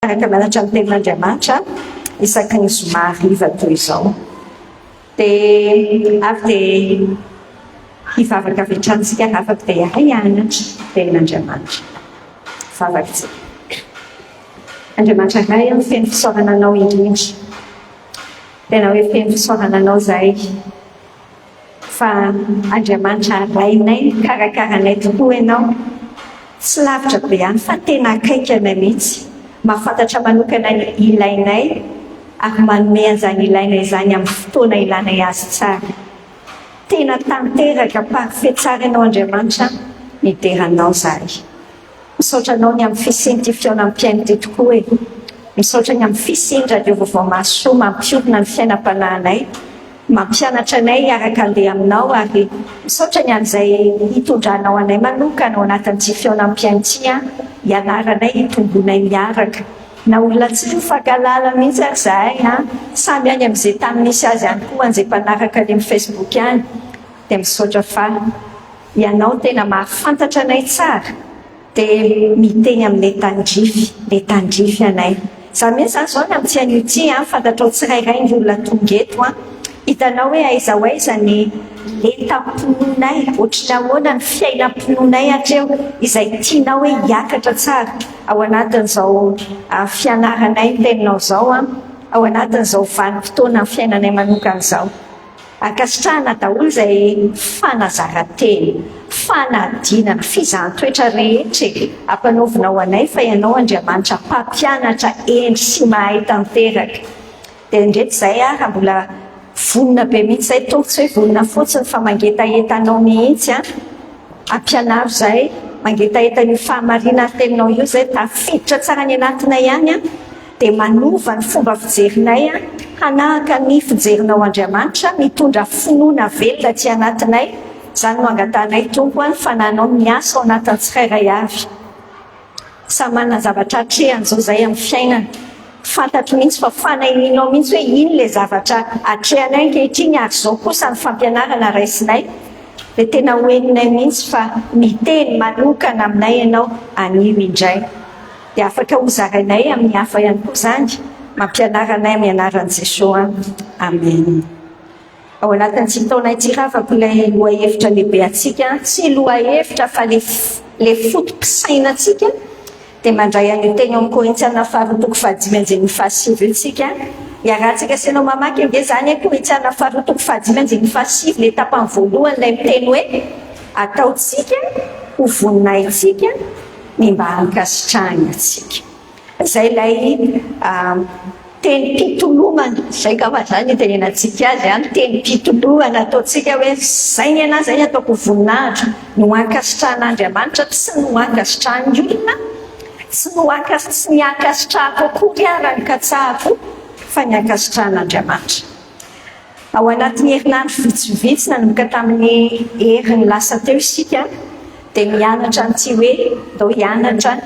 Araka mianatra amin'ny tenin'Andriamanitra isaky ny zoma hariva toy izao. Dia avy dia hivavaka avy hatranintsika afaka dia hianatra tenin'Andriamanitra. Vavakantsika. Andriamanitra iray amin'ny feno fisaorana anao indrindra. Tena hoe feno fisaorana anao izay. Fa Andriamanitra rainay, karakaranay tokoa ianao. Tsy lavitra be ihany fa tena akaiky anay mihitsy. Mahafantatra manokana ny ilainay ary manome an'izany ilainay izany amin'ny fotoana ilanay azy tsara. Tena tanteraka parfait tsara ianao Andriamanitra nideranao izahay. Misaotra anao ny amin'ny fisiany ty fiainam-piaino ty tokoa e. Misaotra ny amin'ny fisiany radio vaovao mahasoa mampiorina ny fiainam-panahinay, mampianatra anay araka andeha aminao ary misaotra ny an'izay hitondranao anay manokana ao anatin'ity fiainam-piaino ty ianaranay hitombonay miaraka. Na olona tsy mifankalala mihitsy ary izahay samy any amin'izay tany misy azy ihany koa an'izay mpanaraka any amin'ny Facebook any. Dia misaotra fa ianao tena mahafantatra anay tsara. Dia miteny amin'ilay tandrify anay. Za mihitsy zany izao ny amin'ny tian'io ty fantatrao tsirairay ny olona tonga eto hitanao hoe aiza ho aiza ny lentam-pononay, ohatrany ahoana ny fiainam-pononay hatreo izay tianao hoe hiakatra tsara ao anatin'izao fianaranay ny teninao izao ao anatin'izao vanim-potoana ny fiainanay manokana izao. Ankasitrahana daholo izay fanazara-teny, fanadinana, fizahan-toetra rehetra ampanaovinao anay fa ianao Andriamanitra mpampianatra endry sy mahay tanteraka. Dia ndreky izay raha mbola vonona be mihitsy izay tongotsy hoe vonona fotsiny fa mangetaentanao mihitsy ampianaro izay, mangetaentan'io fahamarinana teninao io izay tafiditra tsara ny anatinay ihany dia manova ny fomba fijerinay hanahaka ny fijerinao Andriamanitra, mitondra finoana velona ty anatinay. Izany no angatanay tompo ny fanahinao miasa ao anatin'ny tsirairay avy. Samy manana zavatra hatrehany izao izay amin'ny fiainana. Fantatro mihitsy fa fanahininao mihitsy hoe ino ilay zavatra hatrehanay ankehitriny ary izao kosa ny fampianarana raisinay. Dia tena hoeninay mihitsy fa miteny manokana aminay ianao anio indray. Dia afaka hozarainay amin'ny hafa ihany koa izany, mampianaranay amin'ny anaran'i Jesosy. Amen. Ao anatin'ity taonay ity ravako ilay lohahevitra lehibe antsika, tsy lohahevitra fa le fotom-pisainantsika. Dia mandray an'io teny amin'ny Korintiana faharoa fahadimy fahasivy itsika. Iarahantsika sy ianao mamaky ave izany Korintiana faharoa fahadimy fahasivy, ilay tapany voalohany ilay miteny hoe ataotsika ho voninahitsika ny mba hankasitrahana atsika. Izay ilay teny pitolomana, izay kama izany tenenantsika azy teny pitolomana ataotsika hoe izay ny anazy izay ataoko voninahitra no hankasitrahan'Andriamanitra tsy no hankasitrahan'ny olona, tsy ny hankasitrahako akory ary katsahako fa ny hankasitrahan'Andriamanitra. Ao anatin'ny herinandro vitsivitsy nanomboka tamin'ny herin'ny lasa teo isika dia mianatra an'ity hoe ndao hianatra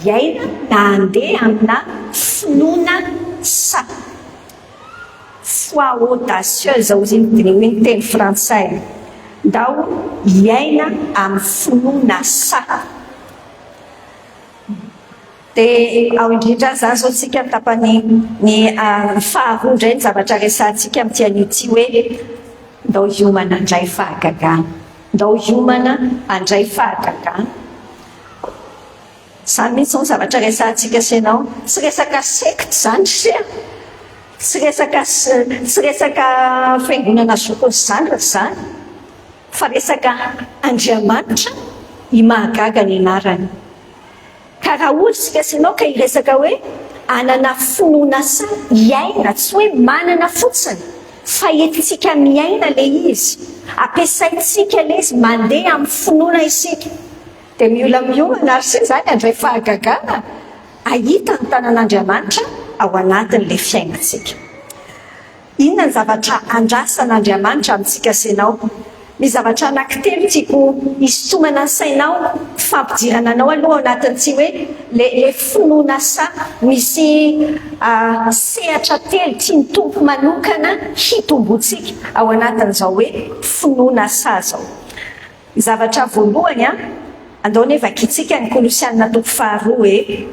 hiaina na handeha amina finoana sa. Foi audacieuse ozy ny teny frantsay. Ndao hiaina amin'ny finoana sa. Dia ao indrindra zany izao tsika tapany ny faharoa indray ny zavatra resantsika amin'ny tian'ity hoe ndao hiomana handray fahagagana. Ndao hiomana handray fahagagana. Izany mihitsy ny zavatra resantsika sy ianao. Tsy resaka sekta izany tsy resaka fiangonana zokony izany raha izany, fa resaka Andriamanitra i mahagaga ny anarany. Ka raha ohatsika sy ianao ka hiresaka hoe anana finoana sa hiaina, tsy hoe manana fotsiny fa entintsika miaina ilay izy, ampiasaintsika ilay izy mandeha amin'ny finoana isika. Dia miola miomana ary izay izany handray fahagagana ahita ny tanan'Andriamanitra ao anatin'ilay fiainantsika. Inona ny zavatra andrasan'Andriamanitra amintsika sy ianao? Ny zavatra anankitelo tiako hisintomana ny sainao, fampidirana anao aloha ao anatin'ity hoe le finoana sa misy sehatra telo tiany tompo manokana hitombontsika ao anatin'izao hoe finoana sa zao. Ny zavatra voalohany andao nefa vakitsika ny Kolosianina toko faharoa hoe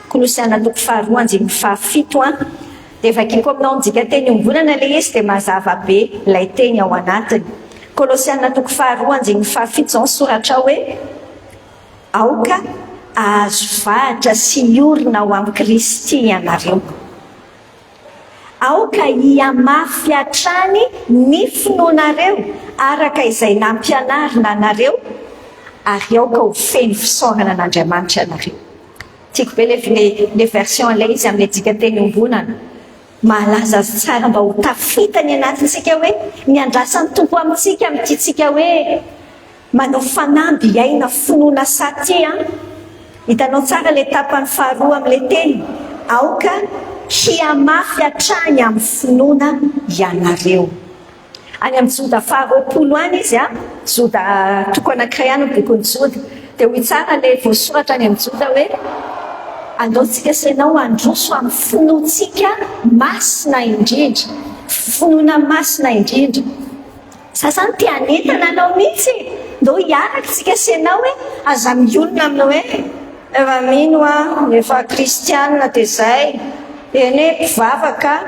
Kolosiana toko faharoa andininy fahafito dia vakiko aminao midika teny ombonana ilay izy dia mazava be ilay teny ao anatiny. Kolosiana toko faharoa andininy fahafito izao soratra hoe aoka ahazo vahatra sy iorina ao amin'ny Kristy ianareo. Aoka hiamafy hatrany ny finoanareo araka izay nampianarina anareo ary aoka ho feno fisaorana an'Andriamanitra ianareo. Tiako be le version ilay izy amin'ny dika teny ombonana. Mahalaza azy tsara mba ho tafitany anatintsika hoe ny andrasan'ny Tompo amintsika amin'ititsika hoe manao fanamby iaina finoana saty. Hitanao tsara le tapany faharoa amin'ilay teny. Aoka hiamafy hatrany amin'ny finoana ianareo. Any amin'ny Joda faharoapolo any izy Joda toko anankiray any bokony Joda dia hoy tsara le voasoratra any amin'ny Joda hoe andaontsika senao androso amin'ny finoantsika masina indrindra. Finoana masina indrindra. Sasany tia anentana anao mihitsy. Ndao hiarakitsika senao hoe aza miolona aminao hoe efa mino efa kristianina dia izay. Eny mpivavaka.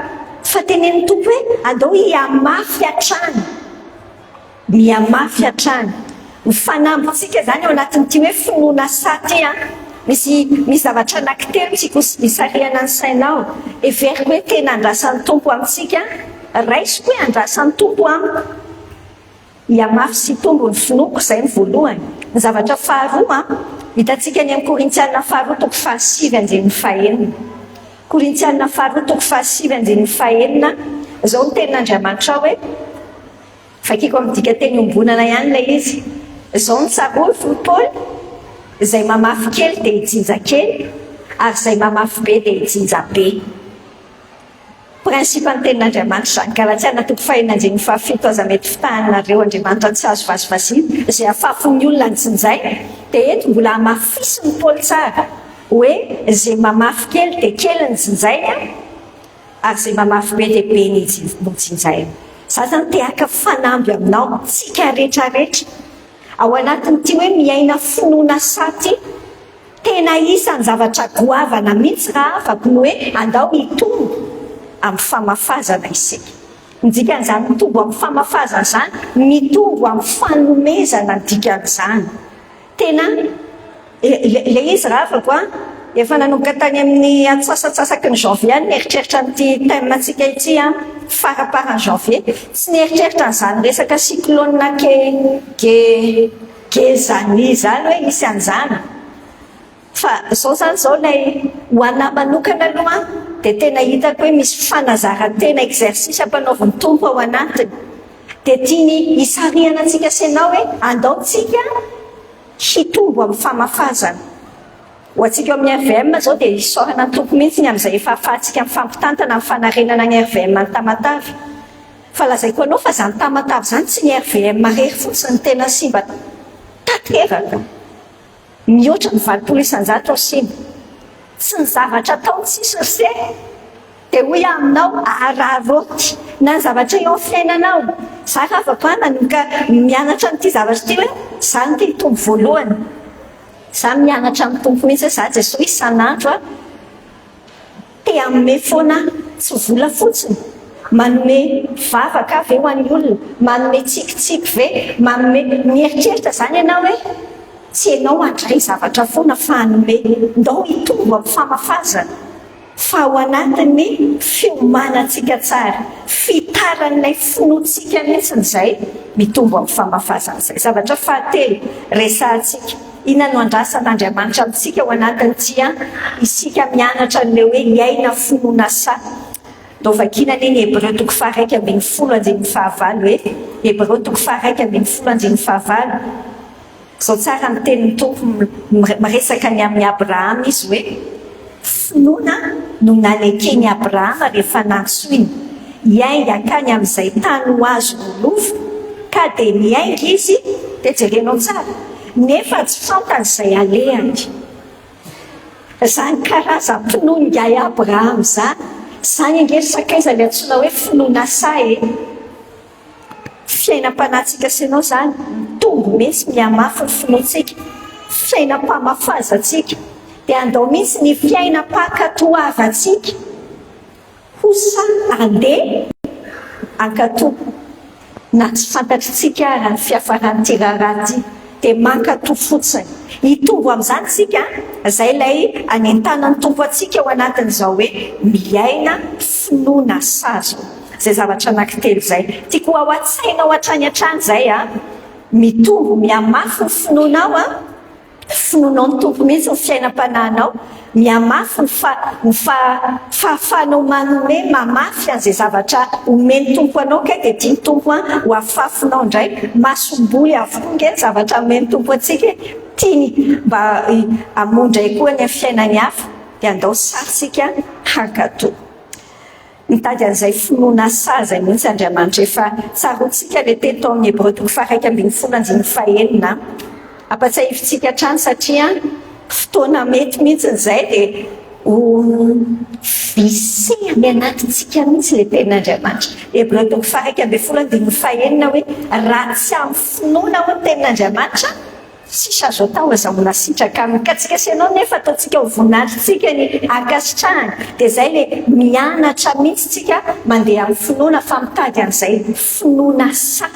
Fa tenen'ny Tompo hoe andao hiamafy hatrany. Miamafy hatrany. Mifanambitsika zany ao anatin'ity hoe finoana saty. Misy zavatra anankitelo tsika misarihana ny sainao. Everiko hoe tena andrasan'ny Tompo amintsika. Raisiko hoe andrasan'ny Tompo amiko. Hiamafy sy tombo ny finoako izay ny voalohany. Ny zavatra faharoa hitantsika any amin'ny Korintiana faharoa toko fahasivy andininy fahaenina. Korintiana faharoa toko fahasivy andininy fahaenina. Izao ny tenin'Andriamanitra hoe vakiko amin'ny dika teny ombonana ihany ilay izy. Izao ny tsaroa Paoly izay mamafy kely dia hijinja kely ary izay mamafy be dia hijinja be. Prinsipa ny tenin'Andriamanitra zany. Galatsiana toko fahaenina andininy fahafito aza mety fitahanareo Andriamanitra tsy azo vazivazina izay ahafafon'ny olona ny jinjay. Dia eto mbola hamafisy ny Paoly tsara hoe izay mamafy kely dia kely ny jinjay ary izay mamafy be dia be ny jinjay. Za zany te-haka fanamby aminao tsika rehetrarehetra ao anatin'ity hoe miaina finoana saty. Tena isan'ny zavatra goavana mihitsy raha afaka ny hoe andao hitombo amin'ny famafazana isika. Ny dikan'izany mitombo amin'ny famafazana izany mitombo amin'ny fanomezana ny dikan'izany. Tena ilay izy raha afaka efa nanomboka tany amin'ny atsasatsasaky ny janvier nieritreritra n'ity thème-ntsika ity faraparany janvier. Tsy nieritreritra n'izany resaka cyclone gezany zany hoe misy an'izany. Fa izao zany izao ilay ho anahy manokana aloha dia tena hitako hoe misy fanazarantena exercice ampanaovan'ny Tompo ao anatiny. Dia tiany hisarihana antsika senao hoe andaontsika hitombo amin'ny famafazana. Ho antsika amin'ny RVM zao dia hisaorana ny Tompo mihitsy amin'izay efa ahafahantsika mifampitantana amin'ny fanarenana ny RVM ny Tamatavy. Fa lazaiko anao fa zany Tamatavy zany tsy ny RVM marery fotsiny tena simba tanteraka. Mihoatra ny 20 isan-jato simba. Tsy ny zavatra ataony tsisy se dia hoy aminao araroty na ny zavatra eo amin'ny fiainanao. Za raha afaka nanomboka mianatra n'ity zavatra ity hoe za ny ity tombo voalohany. Za mianatra amin'ny Tompo mihitsy za Jesosy isan'andro te hanome foana tsy vola fotsiny. Manome vavaka ve ho an'ny olona, manome tsikitsiky ve, manome mieritreritra zany ianao hoe tsy ianao handray zavatra foana fa hanome ndao hitombo amin'ny famafazana. Fa ao anatin'ny fiomanantsika tsara, fitaran'ilay finoantsika mihitsiny izay mitombo amin'ny famafazana izay. Zavatra fahatelo resahantsika. Inona no andrasan'Andriamanitra amintsika ao anatin'ity isika mianatra an'ilay hoe hiaina finoana saty. Ndao vakiana ny Hébreu toko faha 1:15 hoe Hébreu toko faha 1:15. Zao tsara ny tenin'ny Tompo miresaka ny amin'ny Abrahama izy hoe finoana no nanekeny Abrahama rehefa nantsoiny hiainga akany amin'izay tany ho azo olova ka dia miainga izy dia jerenao tsara nefa tsy fantany izay alehany. Zany karazam-pinoana i Abrahama zany angery sakaiza ilay antsoina hoe finoana say. Fiainam-panahintsika senao zany mitombo mihitsy miamafy ny finoantsika. Fiainam-pamafazatsika dia andao mihitsy ny fiaina pakatoavatsika hosa andeha ankatoa na tsy fantatritsika raha ny fiafaran'ity raharaha dia mankatoa fotsiny hitombo amin'izany tsika izay ilay anentanany tompo atsika ao anatin'izao hoe miaina finoana sazo zay zavatra anankitelo izay tiako ao an-tsaina ao hatrany hatrany izay mitombo mihamafy ny finoanao finoanao ny tompo mihitsy ny fiainam-pananao mihamafy ny fahafanao manome mamafy an'izay zavatra omeny tompo anao ka dia tia ny tompo ho afafinao indray masomboly avokoa nge zavatra omeny tompo atsika tiany mba amondray koa ny fiainany hafa dia andao saritsika hankatoa mitady an'izay finoana saza mihitsy Andriamanitra efa tsarotsika le teto amin'ny Hébreu 4:15 ampatsahivitsika hatrany satria fotoana mety mihitsy izay dia ho visery anatintsika mihitsy le tenin'Andriamanitra. Hébreu 4:15 hoe raha tsy amin'ny finoana ho ny tenin'Andriamanitra sisy azo atao azahoana sitraka aminy ka tsika sianao nefa ataontsika ho voninahitrytsika ny ankasitrahana dia izay le mianatra mihitsy tsika mandeha amin'ny finoana fa mitady an'izay finoana sa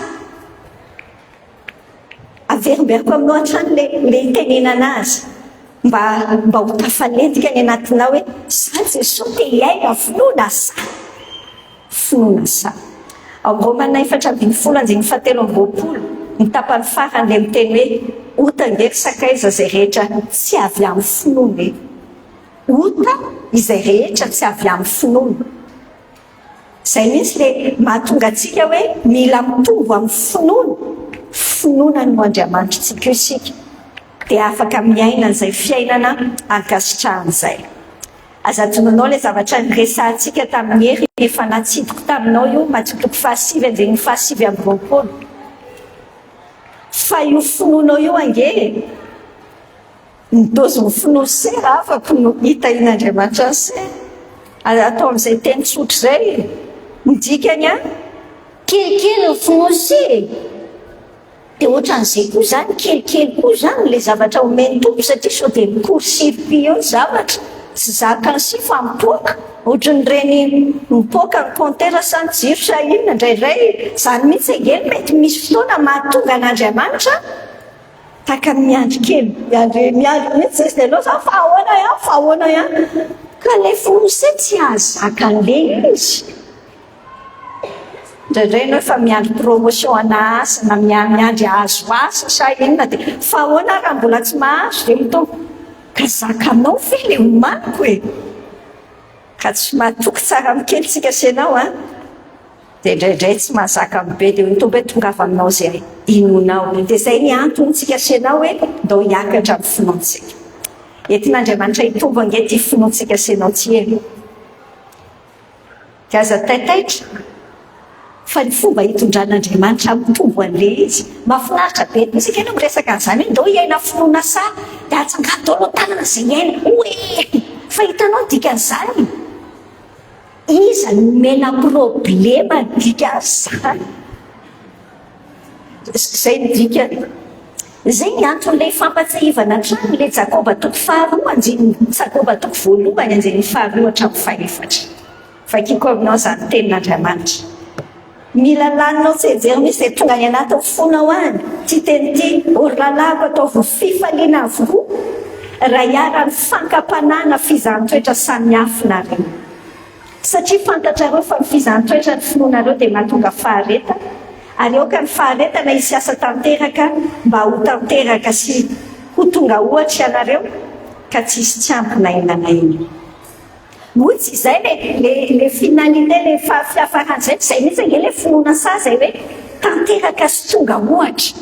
averimberiko aminao hatrany le itenenana azy mba ho tafalentika ny anatinao hoe za Jesosy dia hiaina finoana sa ao Romana 4:17 ny tapany farany le miteny hoe ota ngery sakaiza izay rehetra tsy avy amin'ny finoana ota izay rehetra tsy avy amin'ny finoana izay mihitsy le mahatonga antsika hoe mila mitombo amin'ny finoana no Andriamanitra tsika isika dia afaka miaina an'izay fiainana ankasitrahan'izay azadonanao le zavatra nyresantsika tamin'ny hery efa natsidiko taminao io matsitoko 7:20 fa io finoanao io ange nidozony finoa sera afaka no hita in'Andriamanitra ny sera atao amin'izay teny tsotra izay midikany kelikely ny finoa se dia ohatran'izay koa izany kelikely koa izany le zavatra omeny tompo satria sao dia mikory eo zavatra tsy zaka ny si fa mipoaka ohatran'ireny mipoaka ny compteur sa ny jiro sa inona indraindray izany mihitsy angely mety misy fotoana mahatonga an'Andriamanitra taka miandry kely miandry mihitsy izy dia aloha za fa ahoana ihany ka le fonose tsy ahazaka an'le izy indraindray ianao efa miandry promotion ana asa na miandry azo asa sa inona dia fa ahoana raha mbola tsy mahazo dia mitombo ka zakanao ve le omaniko ka tsy mahatoky tsara mikely tsika sianao dia indraindray tsy mahazaka be dia mitombo hoe tonga avy aminao izay inonao dia izay ny antony tsika sianao hoe ndao hiakatra amin'ny finoantsika entin'Andriamanitra hitombo ange ty finoantsika sianao ty dia aza taitaitra fa ny fomba hitondran'Andriamanitra mitombo an'le izy mahafinaritra be tsika ianao miresaka an'izany hoe ndao hiaina finoana sa dia atsangatao aloha tanana izay hiaina oe fa hitanao dikan'izany iza no mena problema dikan'izany izay ny dikany izay ny anton'ilay fampatsahivana hatrany le Jakoba 2:2 Jakoba 2:1 hatramin'ny 5 fakiko aminao izany tenin'Andriamanitra mila laninao tsejery misy izay tonga ny anatin'ny fonao any ty teny ty oro-lalako ataovy fifaliana avokoa raha hiara-ny fankampanana fizahn-toetra samihafa nareo satria fantatrareo fa ny fizahn-toetra ny finoanareo dia mahatonga fahareta ary eo ka ny faharetana isy asa tanteraka mba ho tanteraka sy ho tonga ohatra ianareo ka tsy isy tsy ampinainana iny moitsy izay le finalité le fiafaran'izay izay mihitsy ange le finoana sa zay hoe tanteraka sy tonga ohatra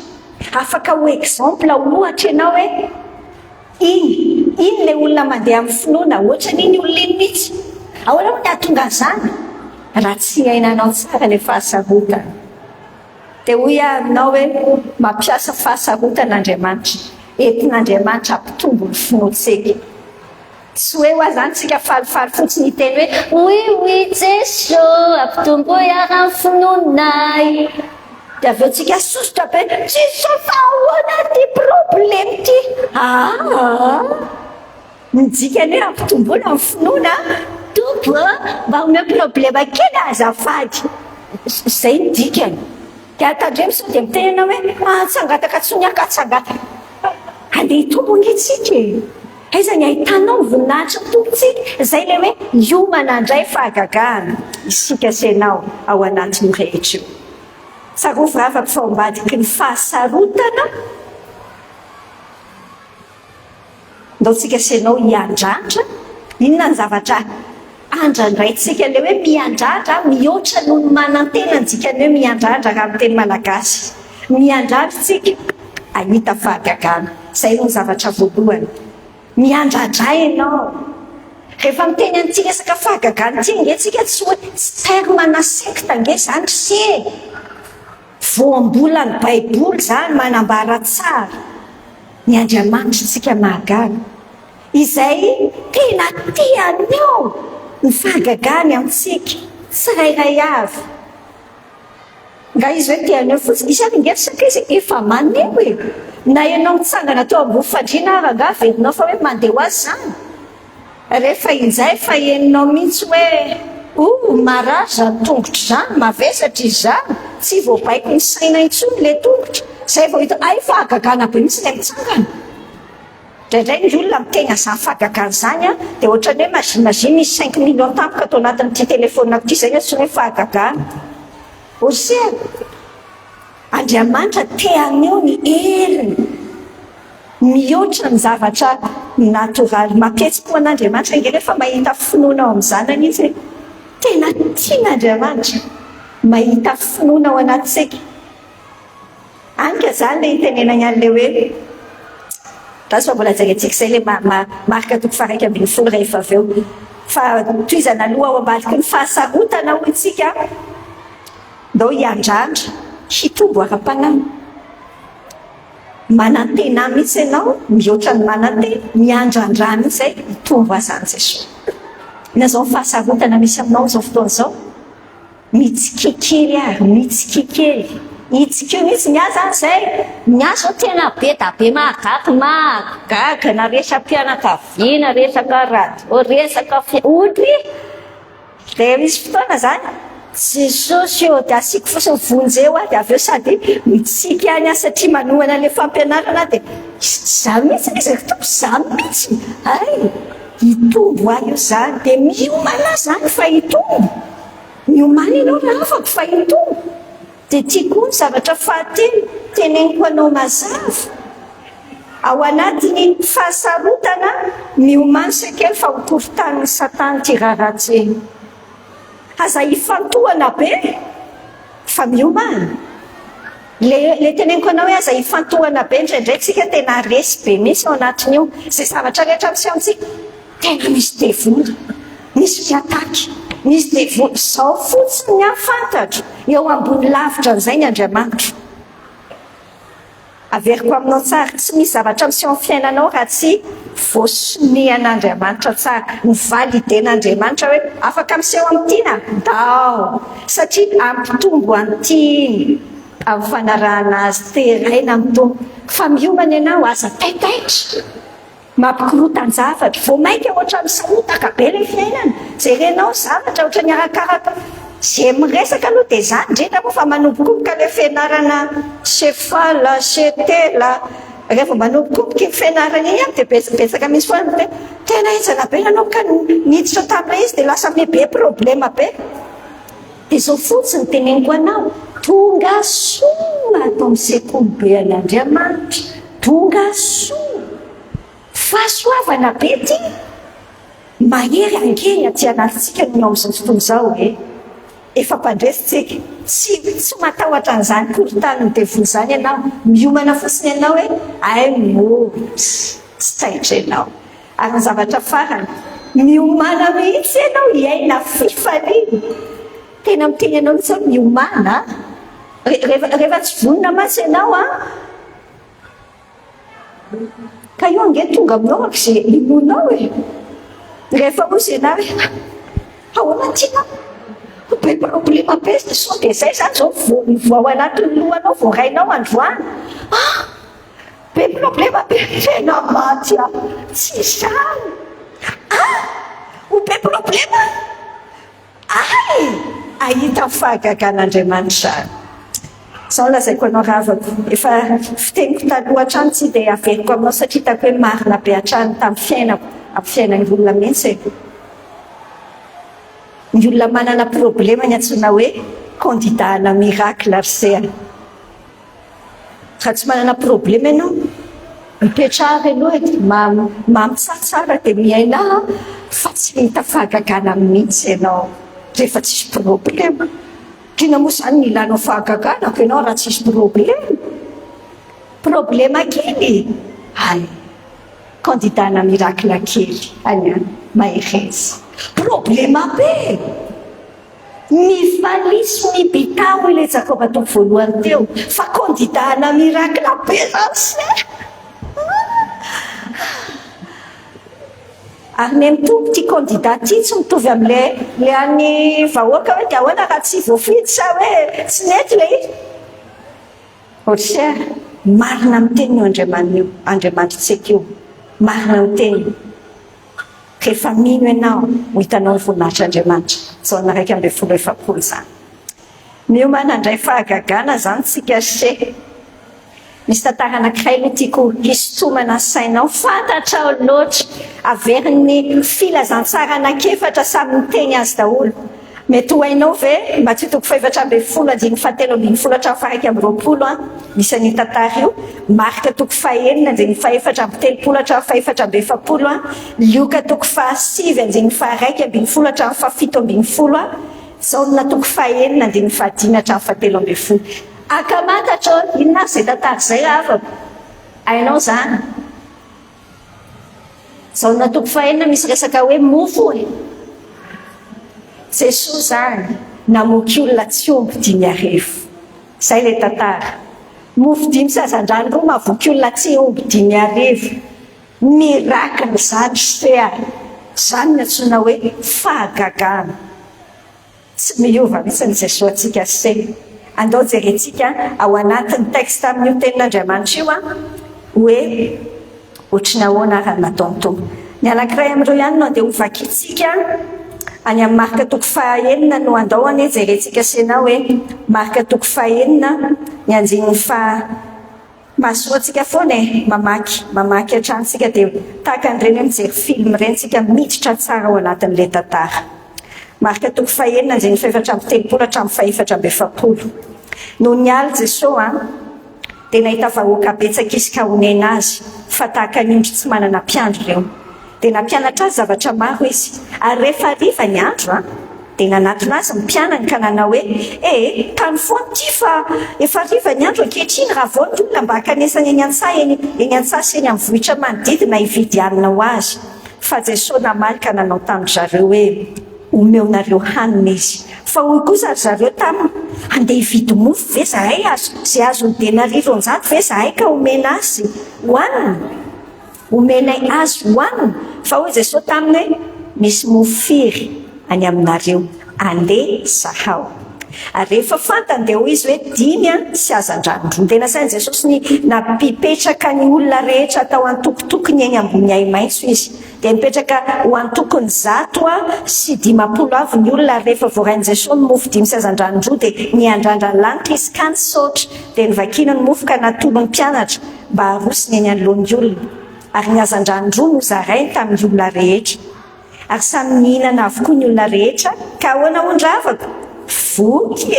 afaka ho exemple ohatra ianao hoe iny le olona mandeha amin'ny finoana ohatra n'iny olona iny mihitsy ahoana ho ny ahatonga an'izany raha tsy hainanao tsara le fahasarotana dia hoy aminao hoe mampiasa fahasarotan'Andriamanitra entin'Andriamanitra ampitombo ny finoantsika tsy hoe ho azany tsika falifaly fotsiny hiteny hoe oui Jesosy ampitombo iara ny finoanay dia avy eo tsika sosotra be Jesosy fa ahoana ty problème ty midikany hoe ampitomboana amin'ny finoana tombo mba home problema kely azafady zay ny dikany de atandremo sao de mitenana hoe tsangataka tsony akatsangata andeha hitombony itsika aiza ny ahitanao voninahitra tompontsika zay le hoe hiomana indray fahagagahana isika senao ao anatiny rehetra io tsarovy afaka faombadiky ny fahasarotana ndao tsika senao hiandrandra inona ny zavatra andrandraitsika le hoe miandrandra mihoatra noho ny manantena ndikany hoe miandrandra raha miteny malagasy miandrandra tsika ahita fahagagana zay no ny zavatra voalohany miandrandra ianao rehefa miteny an'ity resaka fahagagana ty nge tsika tsy hoe tsy termana sekta nge zany sy voambolany baiboly zany manambara tsara ny Andriamanitra tsika mahagaga izay tena tiany ao ny fahagagany amintsika tsy rairay avy nga izy hoe tiany eo fotsiny isany ngerisaka izy efa maneho e na ianao mitsangana tao ambony fandriana aranga verinao fa hoe mandeha ho azy zany rehefa injay fa heninao mihitsy hoe maraza tongotry zany mavesatra izy zany tsy voabaiko ny saina intsony le tongotra zay vao hita ay fahagagana be mihitsy le mitsangana ndraindray ny olona miteny zany fahagagana zany de ohatrany hoe mazimazimy misy 5 millions tampoka atao anatin'ity telefonina ty zay tsy hoe fahagagana osea Andriamanitra teany eo ny heriny mihoatra ny zavatra natoraly mampihetsi-po an'Andriamanitra nge rehefa mahita finoana ao amin'ny zanany izy tena tian'Andriamanitra mahita finoana ao anatsika anka zany le itenenany an'le hoe rasy fa mbola jarentsika zay le marika toko faraiky ambin'ny folo rehefa avy eo fa toizana aloha ao ambadiky ny fahasarotana ho itsika ndao hiandrandra hitombo ara-panamy manantena mihitsy ianao mihoatra ny manantena miandrandra mihitsy zay hitombo azany Jesosy ina zao fahasarotana misy aminao zao fotoana zao mitsikikely ary mitsikikely itsikio mihitsy miazany zay miazo tena be da be mahagaga na resam-pianakaviana resaka radio resaka fiodry de misy fotoana zany Jesosy eo de asiko fosiny vonjeo de avy eo sady mitsiky any satria manohana le fampianarana de za mihitsy izy tompo za mihitsy ay hitombo ahy io zany de miomana zany fa hitombo miomana ianao raha afaka fa hitombo de tiako ny zavatra fahatelo teneniko anao mazava ao anatiny fahasarotana miomana sakely fa hotorotaniny Satana ty raratseny aza hifantohana be fa miomana le teneniko anao hoe aza hifantohana be ndraindray tsika tena resy be misy ao anatiny io zay zavatra rehetra misy amintsika tena misy devoly misy fiataky misy devoly zao fotsiny ny afantatro eo ambony lavitra n'izay ny Andriamanitra averiko aminao tsara tsy misy zavatra misy ao amin'ny fiainanao raha tsy voasinihan'Andriamanitra tsara ny validen'Andriamanitra hoe afaka miseho amin'ity dao satria ampitombo an'ity amin'ny fanarahana azy teraina mitombo fa miomana ianao aza taitaitra mampikorota-javatra vao maika ohatra misarotaka be le fiainana jerenao zavatra ohatra ny arakaraka zay miresaka aloha de zany indrindra moa fa manombokoboka le fianarana sefala setela rehefa manombokoboka ny fianarana ihany de betsaka misy foana de tena izana be nanao ka niditra tamina izy de lasa be problema be de zao fotsiny teneniko anao tonga soa atao amin'ny sekoly be an'Andriamanitra tonga soa fahasoavana be ty mahery angeny aty anatintsika no amin'izao fotoana izao efa mpandresitsika tsy matahotra an'izany korotaniny devoly zany ianao miomana fotsiny ianao hoe ay tsy taitra ianao ary ny zavatra farany miomana mihitsy ianao hiaina fifaliana tena miteny ianao mihitsy hoe miomana rehefa tsy vonina matsy ianao ka io ange tonga aminao ak'izay imonao rehefa ozy ianao ahoana tianao be problema be so de zay zany zao voao anatin'ny lohanao voarainao androany be problema be tena maty tsy zany ho be problema ahita fahagagan'Andriamanitra zao lazaiko anao ravako efa fiteniko taloha hatrany tsy dia averiko aminao satria hitako hoe marina be hatrany tamin'ny fiainako amin'ny fiainan'ny olona mihitsy ny olona manana problema ny antsoina hoe candidana miracle arsea raha tsy manana problema ianao mipetrahary aloha mamitsaritsara dia miaina fa tsy hita fahagagana mihitsy ianao rehefa tsisy problema kina moa zany ny ilanao fahagaganako ianao raha tsisy problema kely candidana miracle kely any maherezy problema be mifalisy mibitao ilay Jakoba toko voalohany teo fa candidana miracle be zany ary ny mitombo ty candidat ty tsy mitovy am'le any vahoaka hoe dia ahoana raha tsy voafidy sa hoe tsy nety le izy ohatry marina miteny io Andriamanitra io marina miteny rehefa mino ianao ho hitanao ny voninahitr'Andriamanitra zao na 1:7 zany mio manandray fahagagana zany tsika se misy tantara anankiray aloha tiako hisintomana sainao fantatrao loatra averin'ny filazantsara anankiefatra samy miteny azy daholo mety ho hainao ve mba tsy toko 7:7 misy any tantara io marika toko 9:4 Lioka toko 5:7 Saona toko 9:5 akamantatra inona zay tantara zay afaka ainao zany Saona toko 9 misy resaka hoe mofo Jesosy zany namoky olona tsy omby 10,000 zay le tantara mofo 5 sazan-drano roa mahavoky olona tsy omby 10,000 miracle zany zany ny antsoina hoe fahagagana tsy miova mihitsy ny Jesosy atsika se andao jerentsika ao anatin'ny texte amin'io tenin'Andriamanitra io hoe ohatriny ahoana raha nataony tompo ny anankiray amin'ireo ihany no andeha hovakitsika any amin'ny marika toko 9 no andao ane jerentsika sena hoe marika toko 9 ny anjin'ny mahasoatsika foana mamaky hatransika dia tahaka an'ireny mijery film reny tsika miditra tsara ao anatin'le tantara marika toko 9 anjin'ny 7:30 no nialy Jesosy dia nahita vahoaka betsaka izy ka honena azy fa tahaka ny ondry tsy manana mpiandro ireo dia nampianatra azy zavatra maro izy ary rehefa hariva ny andro dia nanatona azy mpianany ka nanao hoe tany foany ty fa efa hariva ny andro ankehitriny raha vao ny olona mba hakanesany eny an-tsaha sy eny amin'ny vohitra manodidina hividy hanina ho azy fa Jesosy namaly ka nanao tamin'ny zareo hoe omeonareo hanina izy fa hoy kosa zareo taminy andeha hividy mofo ve zahay zay azony denarivo-njato ve zahay ka omena azy hoanina omenay azy hoanina fa hoy Jesosy taminy hoe misy mofo firy any aminareo andeha sahao ary rehefa fantany ho izy hoe 5 sy azan-drano tena sainy Jesosy ny napipetraka ny olona rehetra atao antokotokony eny ambony ay maitso izy dia mipetraka ho antokony 100 sy 50 avy ny olona rehefa voarainy Jesosy ny mofo 5 sy azan-drano dia niandrandra ny lanitra izy ka nisaotra dia nivakina ny mofo ka natolo ny mpianatra mba harosiny eny anoloan'ny olona ary ny azan-drano no zarainy tamin'ny olona rehetra ary samy nihinana avokoa ny olona rehetra ka ahoana ondravako voky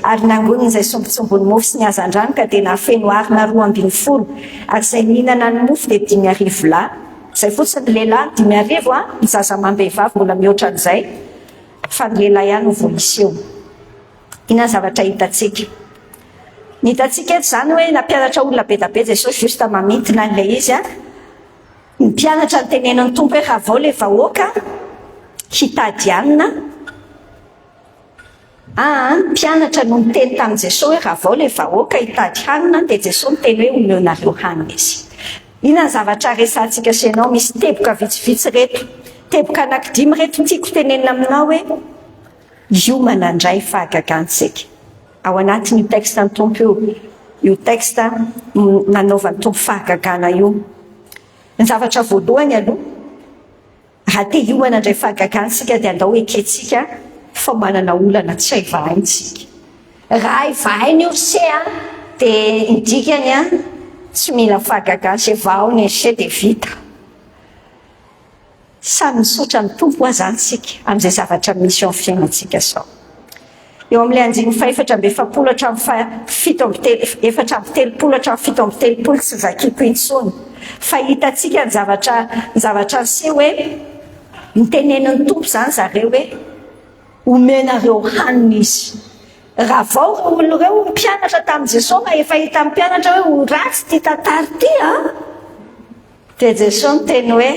ary nangoniny izay sombitsombony mofo sy ny azan-drano ka dia nafeno arina 12 ary izay nihinana ny mofo dia 10,000 lahy izay fotsiny lehilahy 10,000 ny zaza-mam-behivavy mbola mihoatra an'izay fa ny lehilahy ihany no voaisy eo inona zavatra hitantsika ny hitantsika eto zany hoe nampianatra olona be da be Jesosy justa mamintina n'ilay izy ny mpianatra ny tenenan'ny tompo hoe raha vao le vahoaka hitady hanina mpianatra no miteny tamin'i Jesosy hoe raha vao le vahoaka hitady hanina dia Jesosy miteny hoe omeonareo hanina izy inona ny zavatra resantsika senao misy teboka vitsivitsy reto teboka anankidimy reto tiako tenenina aminao hoe io manandray fahagagantsika ao anatin'io texte ny tompo io texte nanaovan'ny tompo fahagagana io ny zavatra voalohany aloha raha te hiomana indray fahagagantsika dia andao eketsika fa manana olana tsy hay vahaintsika. Raha ivahainy io se dia indikany tsy mila fahagagan se vahaony se dia vita. Samy misaotra ny tompo azany tsika amin'izay zavatra misy eo amin'ny fiainantsika sao. Eo amin'ilay 5:4 7:telopolo tsy vakiko intsony fa hitatsika ny zavatra se hoe nitenen'ny tompo zany zareo hoe omenareo hanina izy. Raha vao olona ireo mpianatra tamin'i Jesosy efa hita amin'ny mpianatra hoe ho ratsy ty tantara ty dia Jesosy miteny hoe